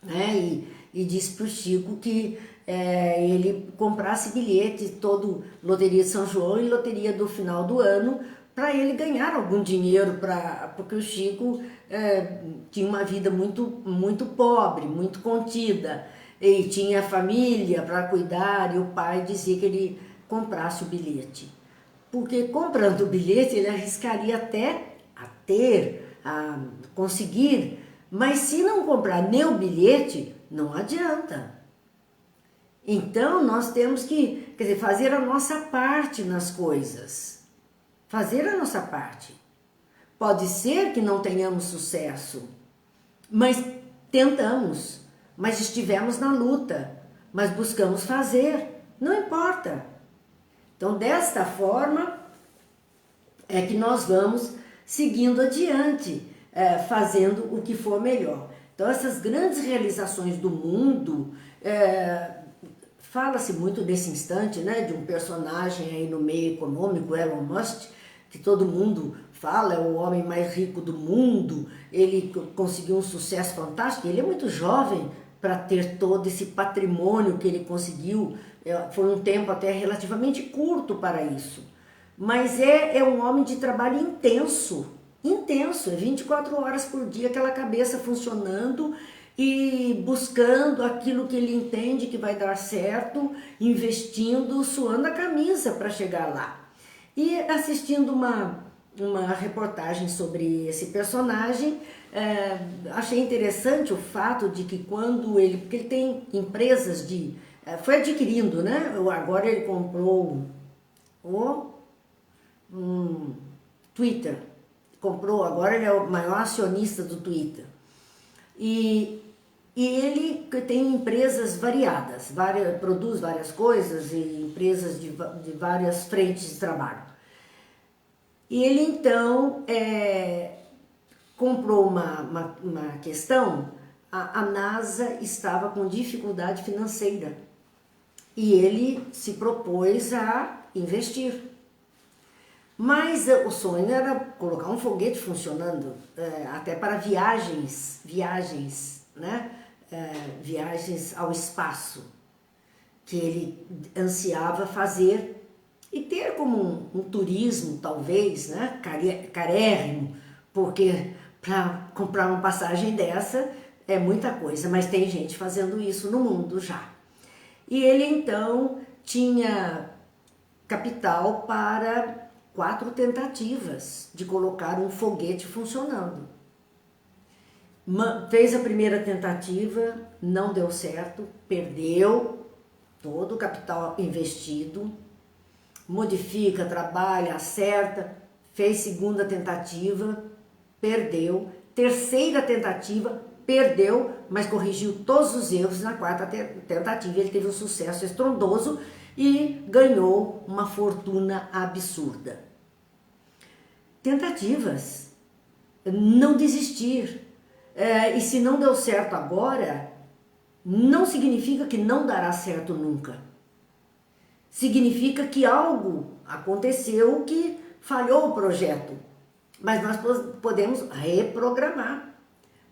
né? E disse para o Chico que ele comprasse bilhete, todo loteria de São João e loteria do final do ano, para ele ganhar algum dinheiro, porque o Chico tinha uma vida muito, muito pobre, muito contida, e tinha família para cuidar, e o pai dizia que ele comprasse o bilhete. Porque comprando o bilhete ele arriscaria até a conseguir, mas se não comprar nem o bilhete, não adianta. Então nós temos que, fazer a nossa parte nas coisas. Fazer a nossa parte. Pode ser que não tenhamos sucesso, mas tentamos, mas estivemos na luta, mas buscamos fazer, não importa. Então desta forma é que nós vamos seguindo adiante, fazendo o que for melhor. Então essas grandes realizações do mundo, fala-se muito nesse instante, né, de um personagem aí no meio econômico, Elon Musk, que todo mundo fala, é o homem mais rico do mundo, ele conseguiu um sucesso fantástico, ele é muito jovem para ter todo esse patrimônio que ele conseguiu, foi um tempo até relativamente curto para isso. Mas é um homem de trabalho intenso, é 24 horas por dia aquela cabeça funcionando e buscando aquilo que ele entende que vai dar certo, investindo, suando a camisa para chegar lá. E assistindo uma reportagem sobre esse personagem, achei interessante o fato de que porque ele tem empresas foi adquirindo, né? Agora ele comprou o Twitter, agora ele é o maior acionista do Twitter. E ele tem empresas variadas, produz várias coisas e empresas de várias frentes de trabalho. E ele então comprou uma questão, a NASA estava com dificuldade financeira e ele se propôs a investir. Mas o sonho era colocar um foguete funcionando, até para viagens, né? Viagens ao espaço, que ele ansiava fazer e ter como um turismo, talvez, né, carérrimo, porque para comprar uma passagem dessa é muita coisa, mas tem gente fazendo isso no mundo já. E ele então tinha capital para 4 tentativas de colocar um foguete funcionando. Fez a primeira tentativa, não deu certo, perdeu todo o capital investido, modifica, trabalha, acerta, fez segunda tentativa, perdeu, terceira tentativa, perdeu, mas corrigiu todos os erros na quarta tentativa. Ele teve um sucesso estrondoso e ganhou uma fortuna absurda. Tentativas, não desistir. E se não deu certo agora, não significa que não dará certo nunca. Significa que algo aconteceu que falhou o projeto. Mas nós podemos reprogramar,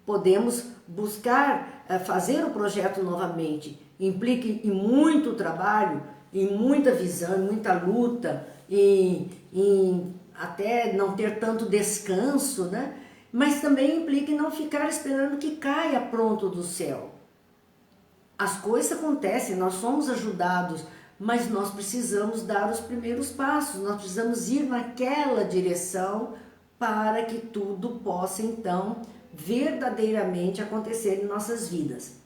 podemos buscar fazer o projeto novamente. Implica em muito trabalho, em muita visão, em muita luta, em até não ter tanto descanso, né? Mas também implica em não ficar esperando que caia pronto do céu. As coisas acontecem, nós somos ajudados, mas nós precisamos dar os primeiros passos, nós precisamos ir naquela direção para que tudo possa então verdadeiramente acontecer em nossas vidas.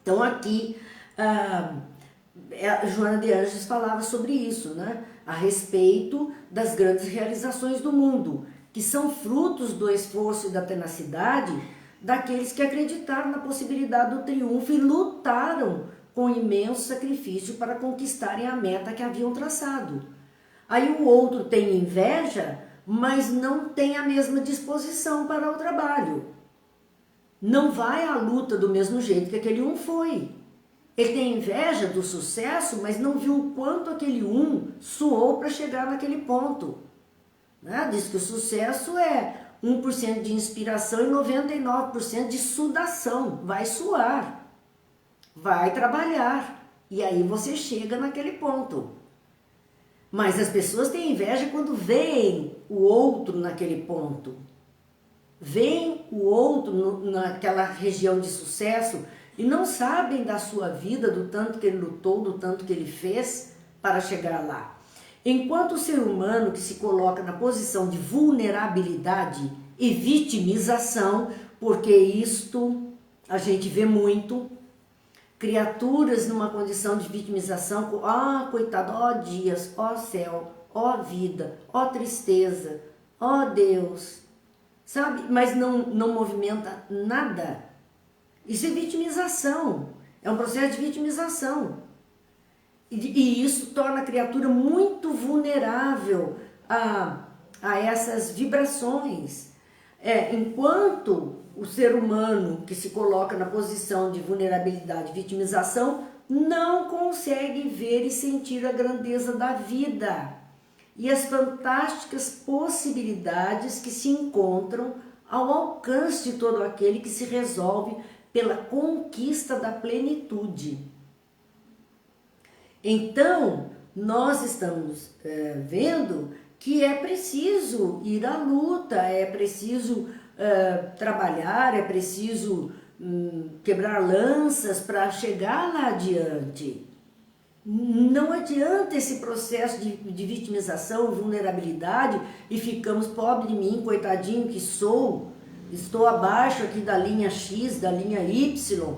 Então aqui a Joana de Ângeles falava sobre isso, né? A respeito das grandes realizações do mundo, que são frutos do esforço e da tenacidade daqueles que acreditaram na possibilidade do triunfo e lutaram com imenso sacrifício para conquistarem a meta que haviam traçado. Aí o outro tem inveja, mas não tem a mesma disposição para o trabalho. Não vai à luta do mesmo jeito que aquele um foi. Ele tem inveja do sucesso, mas não viu o quanto aquele um suou para chegar naquele ponto. Né? Diz que o sucesso é 1% de inspiração e 99% de sudação. Vai suar, vai trabalhar e aí você chega naquele ponto. Mas as pessoas têm inveja quando veem o outro naquele ponto. Veem o outro naquela região de sucesso e não sabem da sua vida, do tanto que ele lutou, do tanto que ele fez para chegar lá. Enquanto o ser humano que se coloca na posição de vulnerabilidade e vitimização, porque isto a gente vê muito, criaturas numa condição de vitimização, coitado, ó dias, ó céu, ó vida, ó tristeza, ó Deus, sabe? Mas não movimenta nada. Isso é vitimização, é um processo de vitimização. E isso torna a criatura muito vulnerável a essas vibrações. Enquanto o ser humano que se coloca na posição de vulnerabilidade e vitimização não consegue ver e sentir a grandeza da vida e as fantásticas possibilidades que se encontram ao alcance de todo aquele que se resolve pela conquista da plenitude. Então, nós estamos vendo que é preciso ir à luta, é preciso trabalhar, é preciso quebrar lanças para chegar lá adiante. Não adianta esse processo de vitimização, vulnerabilidade e ficamos pobre de mim, coitadinho que sou, estou abaixo aqui da linha X, da linha Y.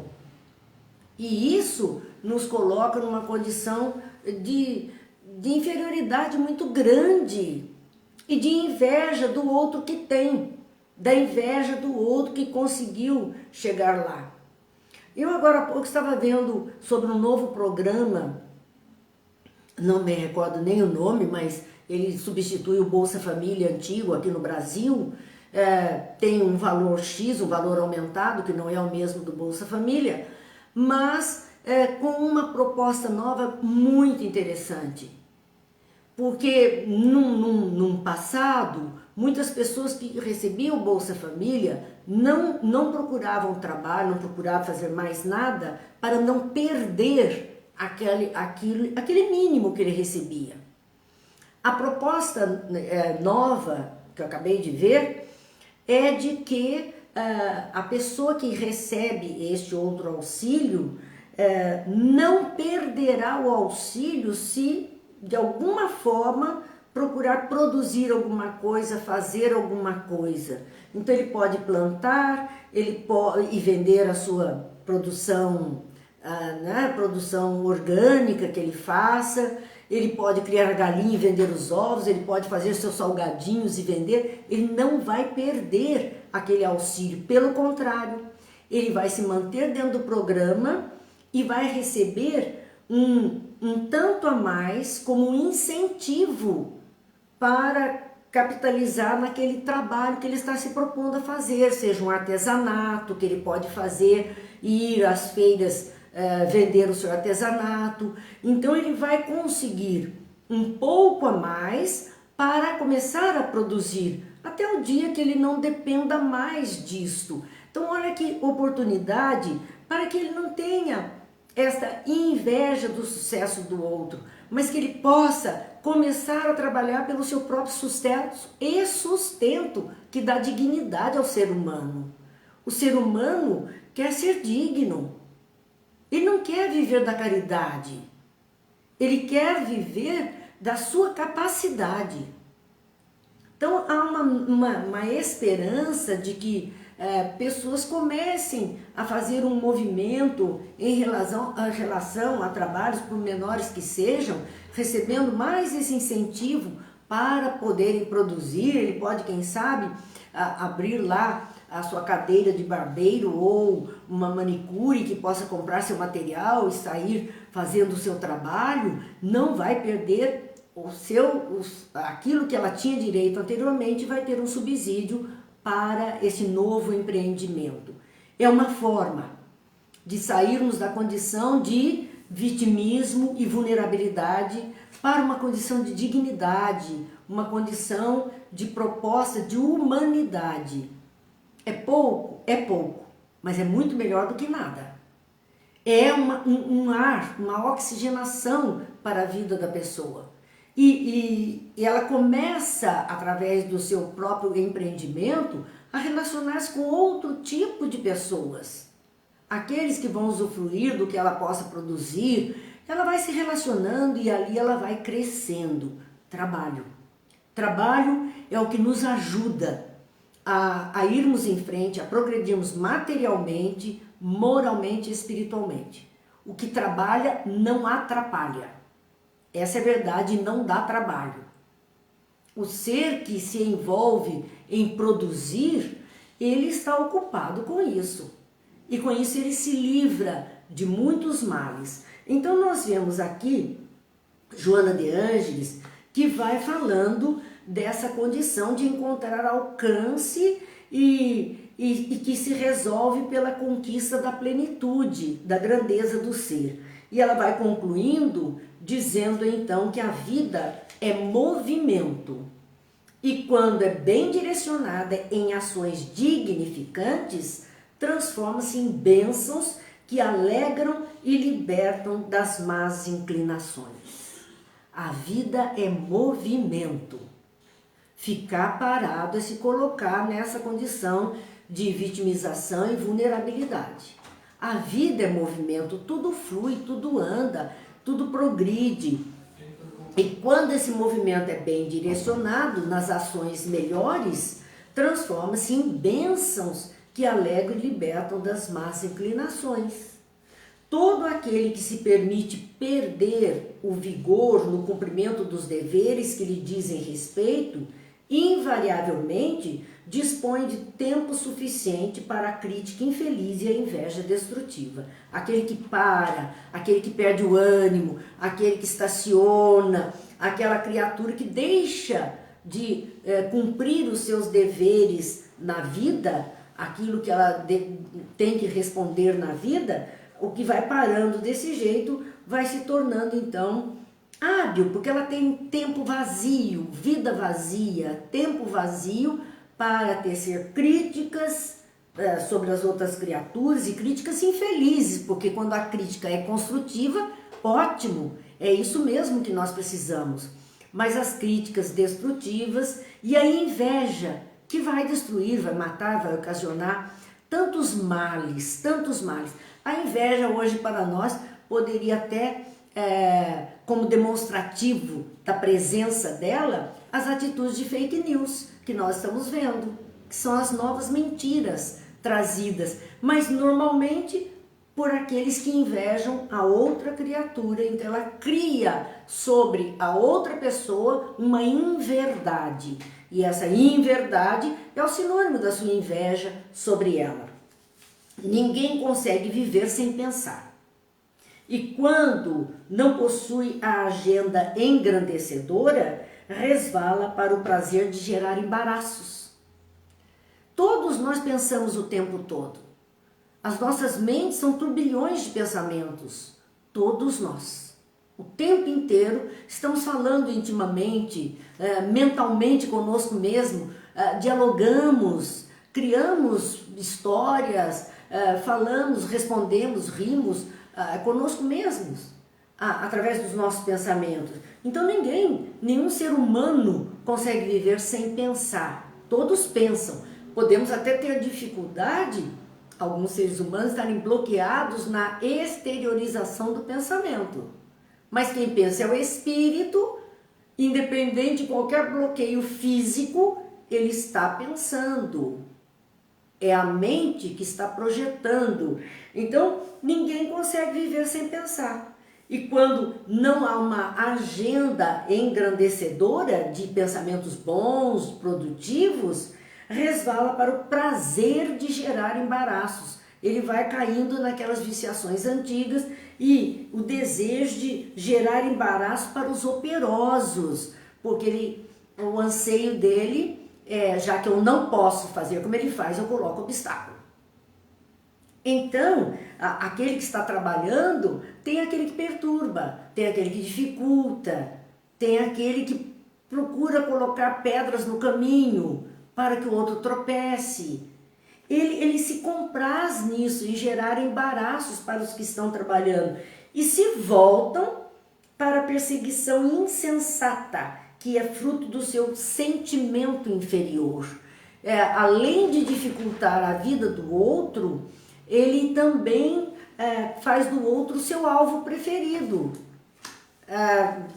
E isso nos coloca numa condição de inferioridade muito grande e de inveja do outro que tem, da inveja do outro que conseguiu chegar lá. Eu agora há pouco estava vendo sobre um novo programa, não me recordo nem o nome, mas ele substitui o Bolsa Família antigo aqui no Brasil, tem um valor X, um valor aumentado, que não é o mesmo do Bolsa Família, mas com uma proposta nova muito interessante. Porque num passado, muitas pessoas que recebiam o Bolsa Família não procuravam trabalho, não procuravam fazer mais nada para não perder aquele mínimo que ele recebia. A proposta nova que eu acabei de ver é de que a pessoa que recebe este outro auxílio não perderá o auxílio se de alguma forma procurar produzir alguma coisa, fazer alguma coisa. Então ele pode plantar, ele pode vender a sua produção, produção orgânica que ele faça, ele pode criar a galinha e vender os ovos, ele pode fazer seus salgadinhos e vender, ele não vai perder aquele auxílio, pelo contrário, ele vai se manter dentro do programa e vai receber um tanto a mais como um incentivo para capitalizar naquele trabalho que ele está se propondo a fazer, seja um artesanato que ele pode fazer, ir às feiras, vender o seu artesanato. Então ele vai conseguir um pouco a mais para começar a produzir, até o dia que ele não dependa mais disto. Então olha que oportunidade para que ele não tenha esta inveja do sucesso do outro, mas que ele possa começar a trabalhar pelo seu próprio sustento e sustento que dá dignidade ao ser humano. O ser humano quer ser digno. Ele não quer viver da caridade. Ele quer viver da sua capacidade. Então há uma esperança de que pessoas comecem a fazer um movimento em relação a trabalhos, por menores que sejam, recebendo mais esse incentivo para poderem produzir. Ele pode, quem sabe, abrir lá a sua cadeira de barbeiro ou uma manicure que possa comprar seu material e sair fazendo o seu trabalho, não vai perder aquilo que ela tinha direito anteriormente, vai ter um subsídio para esse novo empreendimento. É uma forma de sairmos da condição de vitimismo e vulnerabilidade para uma condição de dignidade, uma condição de proposta de humanidade. É pouco, mas é muito melhor do que nada. É um ar, uma oxigenação para a vida da pessoa. E ela começa, através do seu próprio empreendimento, a relacionar-se com outro tipo de pessoas. Aqueles que vão usufruir do que ela possa produzir, ela vai se relacionando e ali ela vai crescendo. Trabalho. Trabalho é o que nos ajuda a irmos em frente, a progredirmos materialmente, moralmente e espiritualmente. O que trabalha não atrapalha. Essa é a verdade, não dá trabalho. O ser que se envolve em produzir, ele está ocupado com isso. E com isso ele se livra de muitos males. Então nós vemos aqui Joana de Ângeles, que vai falando dessa condição de encontrar alcance e que se resolve pela conquista da plenitude, da grandeza do ser. E ela vai concluindo dizendo então que a vida é movimento e quando é bem direcionada em ações dignificantes, transforma-se em bênçãos que alegram e libertam das más inclinações. A vida é movimento. Ficar parado é se colocar nessa condição de vitimização e vulnerabilidade. A vida é movimento, tudo flui, tudo anda, tudo progride. E quando esse movimento é bem direcionado nas ações melhores, transforma-se em bênçãos que alegram e libertam das más inclinações. Todo aquele que se permite perder o vigor no cumprimento dos deveres que lhe dizem respeito, invariavelmente dispõe de tempo suficiente para a crítica infeliz e a inveja destrutiva. Aquele que para, aquele que perde o ânimo, aquele que estaciona, aquela criatura que deixa de cumprir os seus deveres na vida, aquilo que ela tem que responder na vida, o que vai parando desse jeito vai se tornando então hábil, porque ela tem tempo vazio, vida vazia, tempo vazio para tecer críticas sobre as outras criaturas e críticas infelizes, porque quando a crítica é construtiva, ótimo, é isso mesmo que nós precisamos. mas as críticas destrutivas e a inveja que vai destruir, vai matar, vai ocasionar tantos males, tantos males. A inveja hoje para nós poderia até, como demonstrativo da presença dela, as atitudes de fake news que nós estamos vendo, que são as novas mentiras trazidas, mas normalmente por aqueles que invejam a outra criatura. Então ela cria sobre a outra pessoa uma inverdade, e essa inverdade é o sinônimo da sua inveja sobre ela. Ninguém consegue viver sem pensar. E quando não possui a agenda engrandecedora, resvala para o prazer de gerar embaraços. Todos nós pensamos o tempo todo. As nossas mentes são turbilhões de pensamentos. Todos nós. O tempo inteiro estamos falando intimamente, mentalmente conosco mesmo, dialogamos, criamos histórias, falamos, respondemos, rimos conosco mesmos, através dos nossos pensamentos. Então nenhum ser humano consegue viver sem pensar. Todos pensam. Podemos até ter dificuldade, alguns seres humanos estarem bloqueados na exteriorização do pensamento. Mas quem pensa é o espírito, independente de qualquer bloqueio físico, ele está pensando. É a mente que está projetando. Então, ninguém consegue viver sem pensar. E quando não há uma agenda engrandecedora de pensamentos bons, produtivos, resvala para o prazer de gerar embaraços. Ele vai caindo naquelas viciações antigas e o desejo de gerar embaraço para os operosos, porque o anseio dele já que eu não posso fazer como ele faz, eu coloco obstáculo. Então, aquele que está trabalhando, tem aquele que perturba, tem aquele que dificulta, tem aquele que procura colocar pedras no caminho para que o outro tropece. Ele se compraz nisso, em gerar embaraços para os que estão trabalhando, e se voltam para a perseguição insensata, que é fruto do seu sentimento inferior. Além de dificultar a vida do outro, ele também faz do outro seu alvo preferido.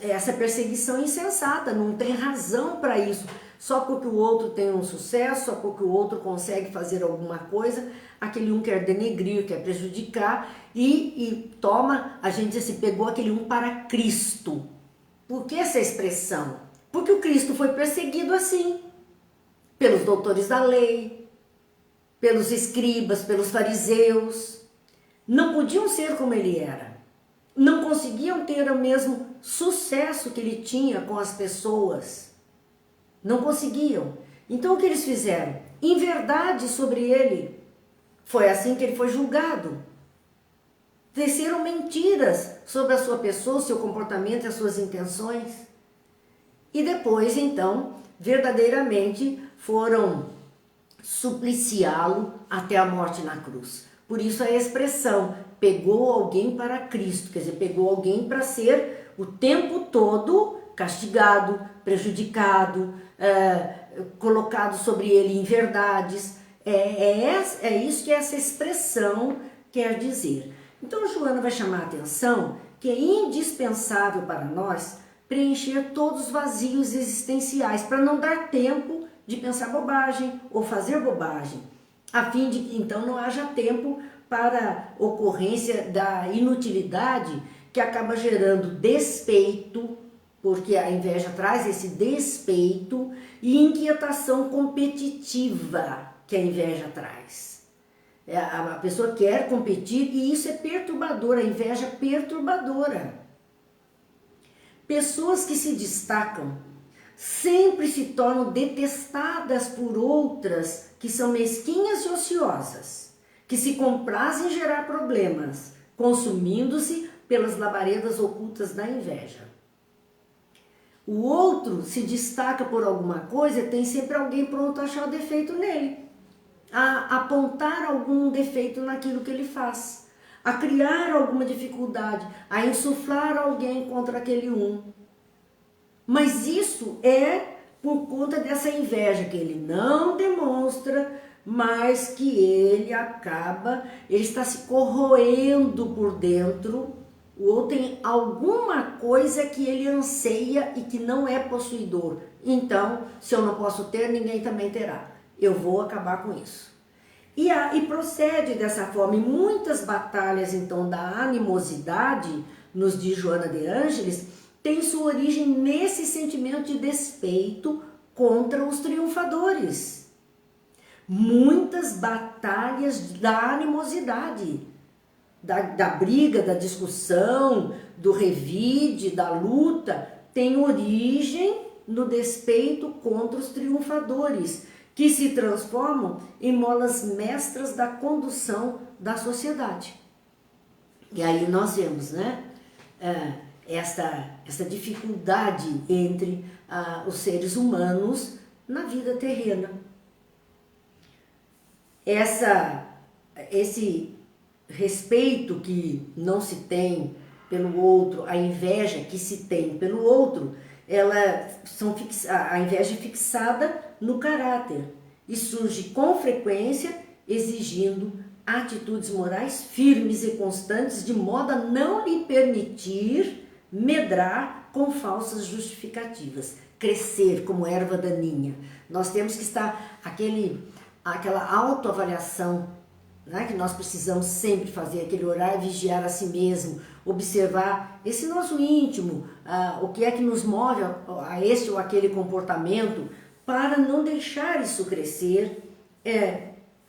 Essa perseguição insensata, não tem razão para isso. Só porque o outro tem um sucesso, só porque o outro consegue fazer alguma coisa, aquele um quer denegrir, quer prejudicar e toma, a gente se pegou aquele um para Cristo. Por que essa expressão? Porque o Cristo foi perseguido assim, pelos doutores da lei, pelos escribas, pelos fariseus. Não podiam ser como ele era. Não conseguiam ter o mesmo sucesso que ele tinha com as pessoas. Não conseguiam. Então o que eles fizeram? Inverdade sobre ele. Foi assim que ele foi julgado. Teceram mentiras sobre a sua pessoa, o seu comportamento e as suas intenções. E depois, então, verdadeiramente foram supliciá-lo até a morte na cruz. Por isso a expressão, pegou alguém para Cristo, quer dizer, pegou alguém para ser o tempo todo castigado, prejudicado, colocado sobre ele inverdades. É isso que essa expressão quer dizer. Então Joana vai chamar a atenção que é indispensável para nós preencher todos os vazios existenciais, para não dar tempo de pensar bobagem ou fazer bobagem, a fim de que então não haja tempo para ocorrência da inutilidade que acaba gerando despeito, porque a inveja traz esse despeito, e inquietação competitiva que a inveja traz. A pessoa quer competir e isso é perturbador, a inveja é perturbadora. Pessoas que se destacam sempre se tornam detestadas por outras que são mesquinhas e ociosas, que se comprazem em gerar problemas, consumindo-se pelas labaredas ocultas da inveja. O outro se destaca por alguma coisa, tem sempre alguém pronto a achar o defeito nele, a apontar algum defeito naquilo que ele faz, a criar alguma dificuldade, a insuflar alguém contra aquele um. Mas isso é por conta dessa inveja que ele não demonstra, mas que ele está se corroendo por dentro, ou tem alguma coisa que ele anseia e que não é possuidor. Então, se eu não posso ter, ninguém também terá. Eu vou acabar com isso. E procede dessa forma. E muitas batalhas, então, da animosidade, nos diz Joana de Ângeles, tem sua origem nesse sentimento de despeito contra os triunfadores. Muitas batalhas da animosidade, da briga, da discussão, do revide, da luta, tem origem no despeito contra os triunfadores, que se transformam em molas mestras da condução da sociedade. E aí nós vemos, né, essa dificuldade entre os seres humanos na vida terrena. Esse respeito que não se tem pelo outro, a inveja que se tem pelo outro, a inveja é fixada no caráter e surge com frequência exigindo atitudes morais firmes e constantes, de modo a não lhe permitir medrar com falsas justificativas, crescer como erva daninha. Nós temos que estar aquela autoavaliação, né, que nós precisamos sempre fazer, aquele orar, vigiar a si mesmo, observar esse nosso íntimo, o que é que nos move a este ou aquele comportamento, para não deixar isso crescer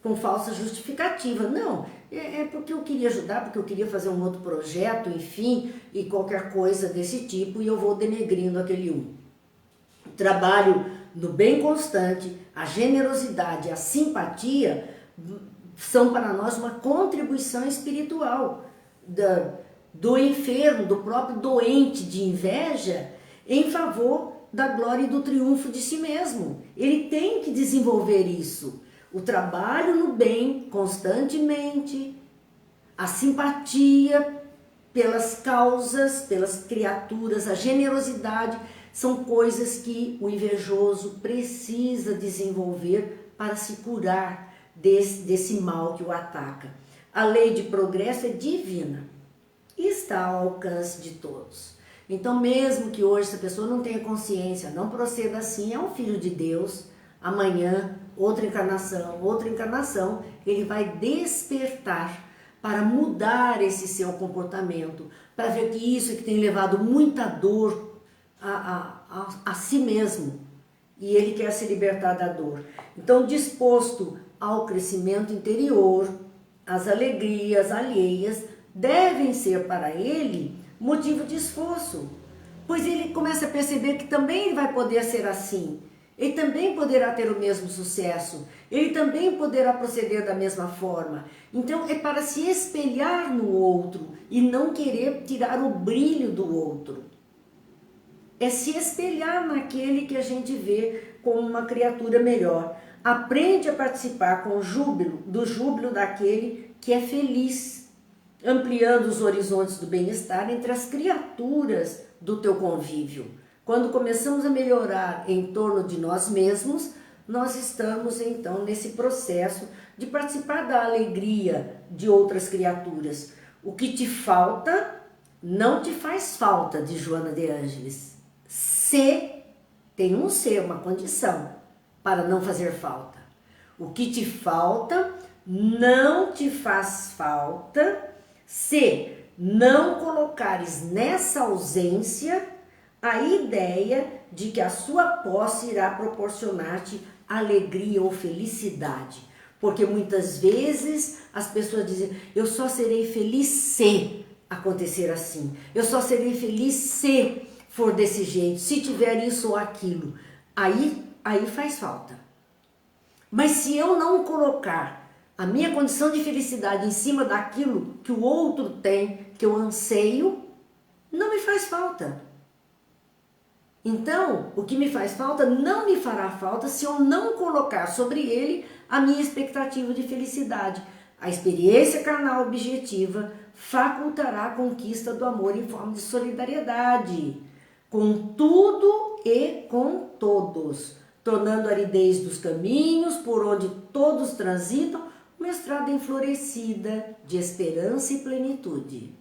com falsa justificativa. Não, é porque eu queria ajudar, porque eu queria fazer um outro projeto, enfim, e qualquer coisa desse tipo, e eu vou denegrindo aquele um. O trabalho no bem constante, a generosidade, a simpatia são para nós uma contribuição espiritual do enfermo, do próprio doente de inveja, em favor da glória e do triunfo de si mesmo. Ele tem que desenvolver isso. O trabalho no bem constantemente, a simpatia pelas causas, pelas criaturas, a generosidade, são coisas que o invejoso precisa desenvolver para se curar desse mal que o ataca. A lei de progresso é divina e está ao alcance de todos. Então, mesmo que hoje essa pessoa não tenha consciência, não proceda assim, é um filho de Deus, amanhã, outra encarnação, ele vai despertar para mudar esse seu comportamento, para ver que isso é que tem levado muita dor a si mesmo, e ele quer se libertar da dor. Então, disposto ao crescimento interior, as alegrias alheias devem ser para ele motivo de esforço, pois ele começa a perceber que também ele vai poder ser assim, ele também poderá ter o mesmo sucesso, ele também poderá proceder da mesma forma. Então é para se espelhar no outro e não querer tirar o brilho do outro. É se espelhar naquele que a gente vê como uma criatura melhor. Aprende a participar com júbilo, do júbilo daquele que é feliz, ampliando os horizontes do bem-estar entre as criaturas do teu convívio. Quando começamos a melhorar em torno de nós mesmos, nós estamos então nesse processo de participar da alegria de outras criaturas. O que te falta não te faz falta, diz Joana de Ângeles. Tem uma condição para não fazer falta. O que te falta não te faz falta se não colocares nessa ausência a ideia de que a sua posse irá proporcionar-te alegria ou felicidade. Porque muitas vezes as pessoas dizem, eu só serei feliz se acontecer assim. Eu só serei feliz se for desse jeito, se tiver isso ou aquilo. Aí faz falta. Mas se eu não colocar a minha condição de felicidade em cima daquilo que o outro tem, que eu anseio, não me faz falta. Então, o que me faz falta não me fará falta se eu não colocar sobre ele a minha expectativa de felicidade. A experiência carnal objetiva facultará a conquista do amor em forma de solidariedade, com tudo e com todos, tornando a aridez dos caminhos por onde todos transitam uma estrada enflorescida de esperança e plenitude.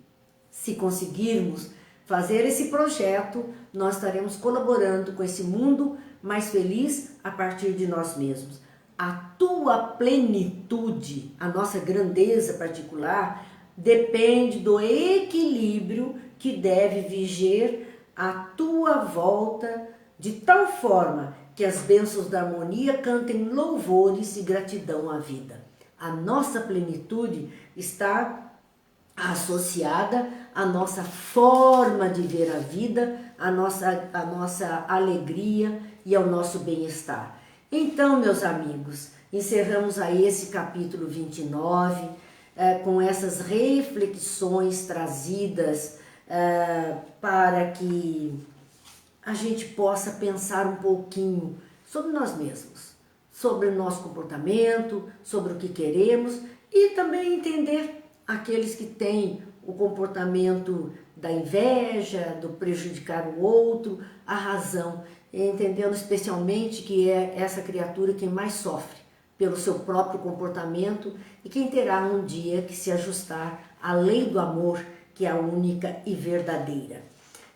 Se conseguirmos fazer esse projeto, nós estaremos colaborando com esse mundo mais feliz a partir de nós mesmos. A tua plenitude, a nossa grandeza particular, depende do equilíbrio que deve viger à tua volta, de tal forma que as bênçãos da harmonia cantem louvores e gratidão à vida. A nossa plenitude está associada à nossa forma de ver a vida, à nossa alegria e ao nosso bem-estar. Então, meus amigos, encerramos aí esse capítulo 29 com essas reflexões trazidas para que a gente possa pensar um pouquinho sobre nós mesmos, sobre o nosso comportamento, sobre o que queremos e também entender aqueles que têm o comportamento da inveja, do prejudicar o outro, a razão, entendendo especialmente que é essa criatura quem mais sofre pelo seu próprio comportamento e quem terá um dia que se ajustar à lei do amor, que é a única e verdadeira.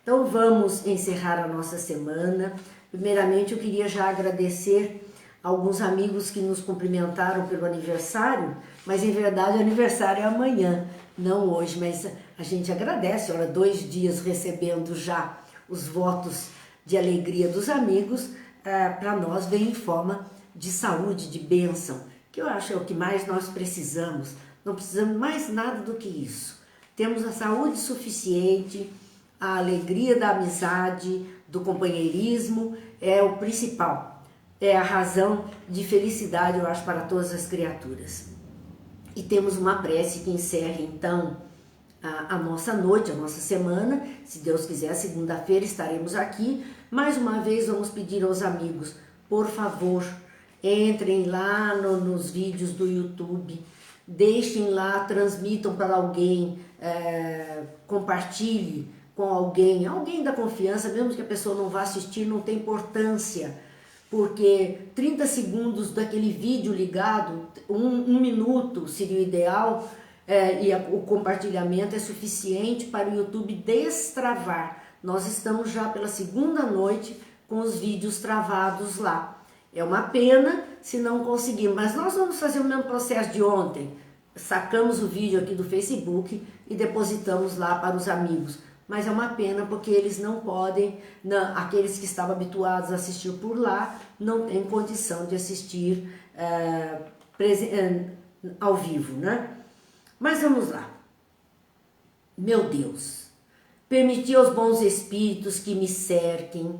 Então vamos encerrar a nossa semana. Primeiramente eu queria já agradecer alguns amigos que nos cumprimentaram pelo aniversário, mas em verdade o aniversário é amanhã, não hoje, mas a gente agradece, olha, 2 dias recebendo já os votos de alegria dos amigos, para nós vem em forma de saúde, de bênção, que eu acho é o que mais nós precisamos, não precisamos mais nada do que isso. Temos a saúde suficiente, a alegria da amizade, do companheirismo, é o principal, é a razão de felicidade, eu acho, para todas as criaturas. E temos uma prece que encerra, então, a nossa noite, a nossa semana. Se Deus quiser, segunda-feira estaremos aqui. Mais uma vez, vamos pedir aos amigos, por favor, entrem lá nos vídeos do YouTube, deixem lá, transmitam para alguém, compartilhe com alguém da confiança, mesmo que a pessoa não vá assistir, não tem importância, porque 30 segundos daquele vídeo ligado, um minuto seria o ideal, e o compartilhamento é suficiente para o YouTube destravar. Nós estamos já pela segunda noite com os vídeos travados lá. É uma pena se não conseguirmos, mas nós vamos fazer o mesmo processo de ontem. Sacamos o vídeo aqui do Facebook e depositamos lá para os amigos. Mas é uma pena porque eles não podem, aqueles que estavam habituados a assistir por lá, não têm condição de assistir ao vivo, né? Mas vamos lá. Meu Deus, permiti aos bons espíritos que me cerquem,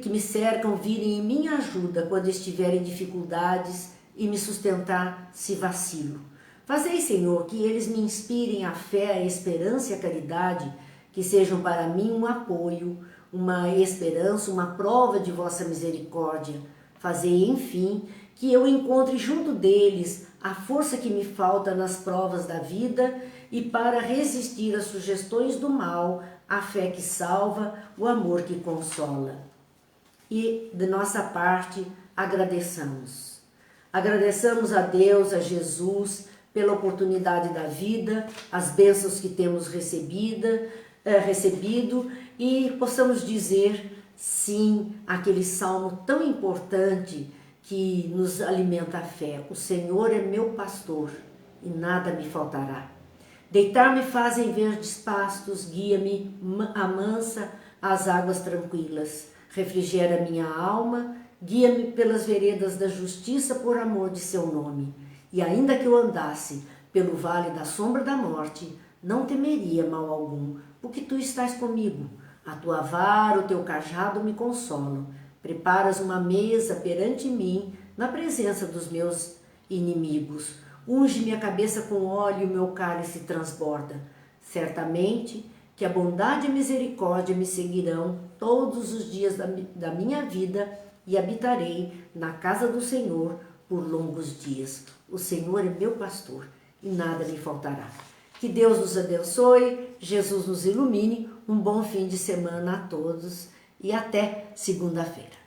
que me cercam virem em minha ajuda quando estiverem em dificuldades e me sustentar se vacilo. Fazei, Senhor, que eles me inspirem a fé, a esperança e a caridade, que sejam para mim um apoio, uma esperança, uma prova de vossa misericórdia. Fazei, enfim, que eu encontre junto deles a força que me falta nas provas da vida e para resistir às sugestões do mal, a fé que salva, o amor que consola. E, de nossa parte, agradeçamos. Agradeçamos a Deus, a Jesus, pela oportunidade da vida, as bênçãos que temos recebido e possamos dizer sim àquele salmo tão importante que nos alimenta a fé. O Senhor é meu pastor e nada me faltará. Deitar-me faz em verdes pastos, guia-me amansa às águas tranquilas. Refrigera minha alma, guia-me pelas veredas da justiça por amor de seu nome. E ainda que eu andasse pelo vale da sombra da morte, não temeria mal algum, porque tu estás comigo. A tua vara, o teu cajado me consolam. Preparas uma mesa perante mim, na presença dos meus inimigos. Unge minha cabeça com óleo e o meu cálice transborda. Certamente que a bondade e a misericórdia me seguirão todos os dias da minha vida e habitarei na casa do Senhor por longos dias. O Senhor é meu pastor e nada me faltará. Que Deus nos abençoe, Jesus nos ilumine, um bom fim de semana a todos e até segunda-feira.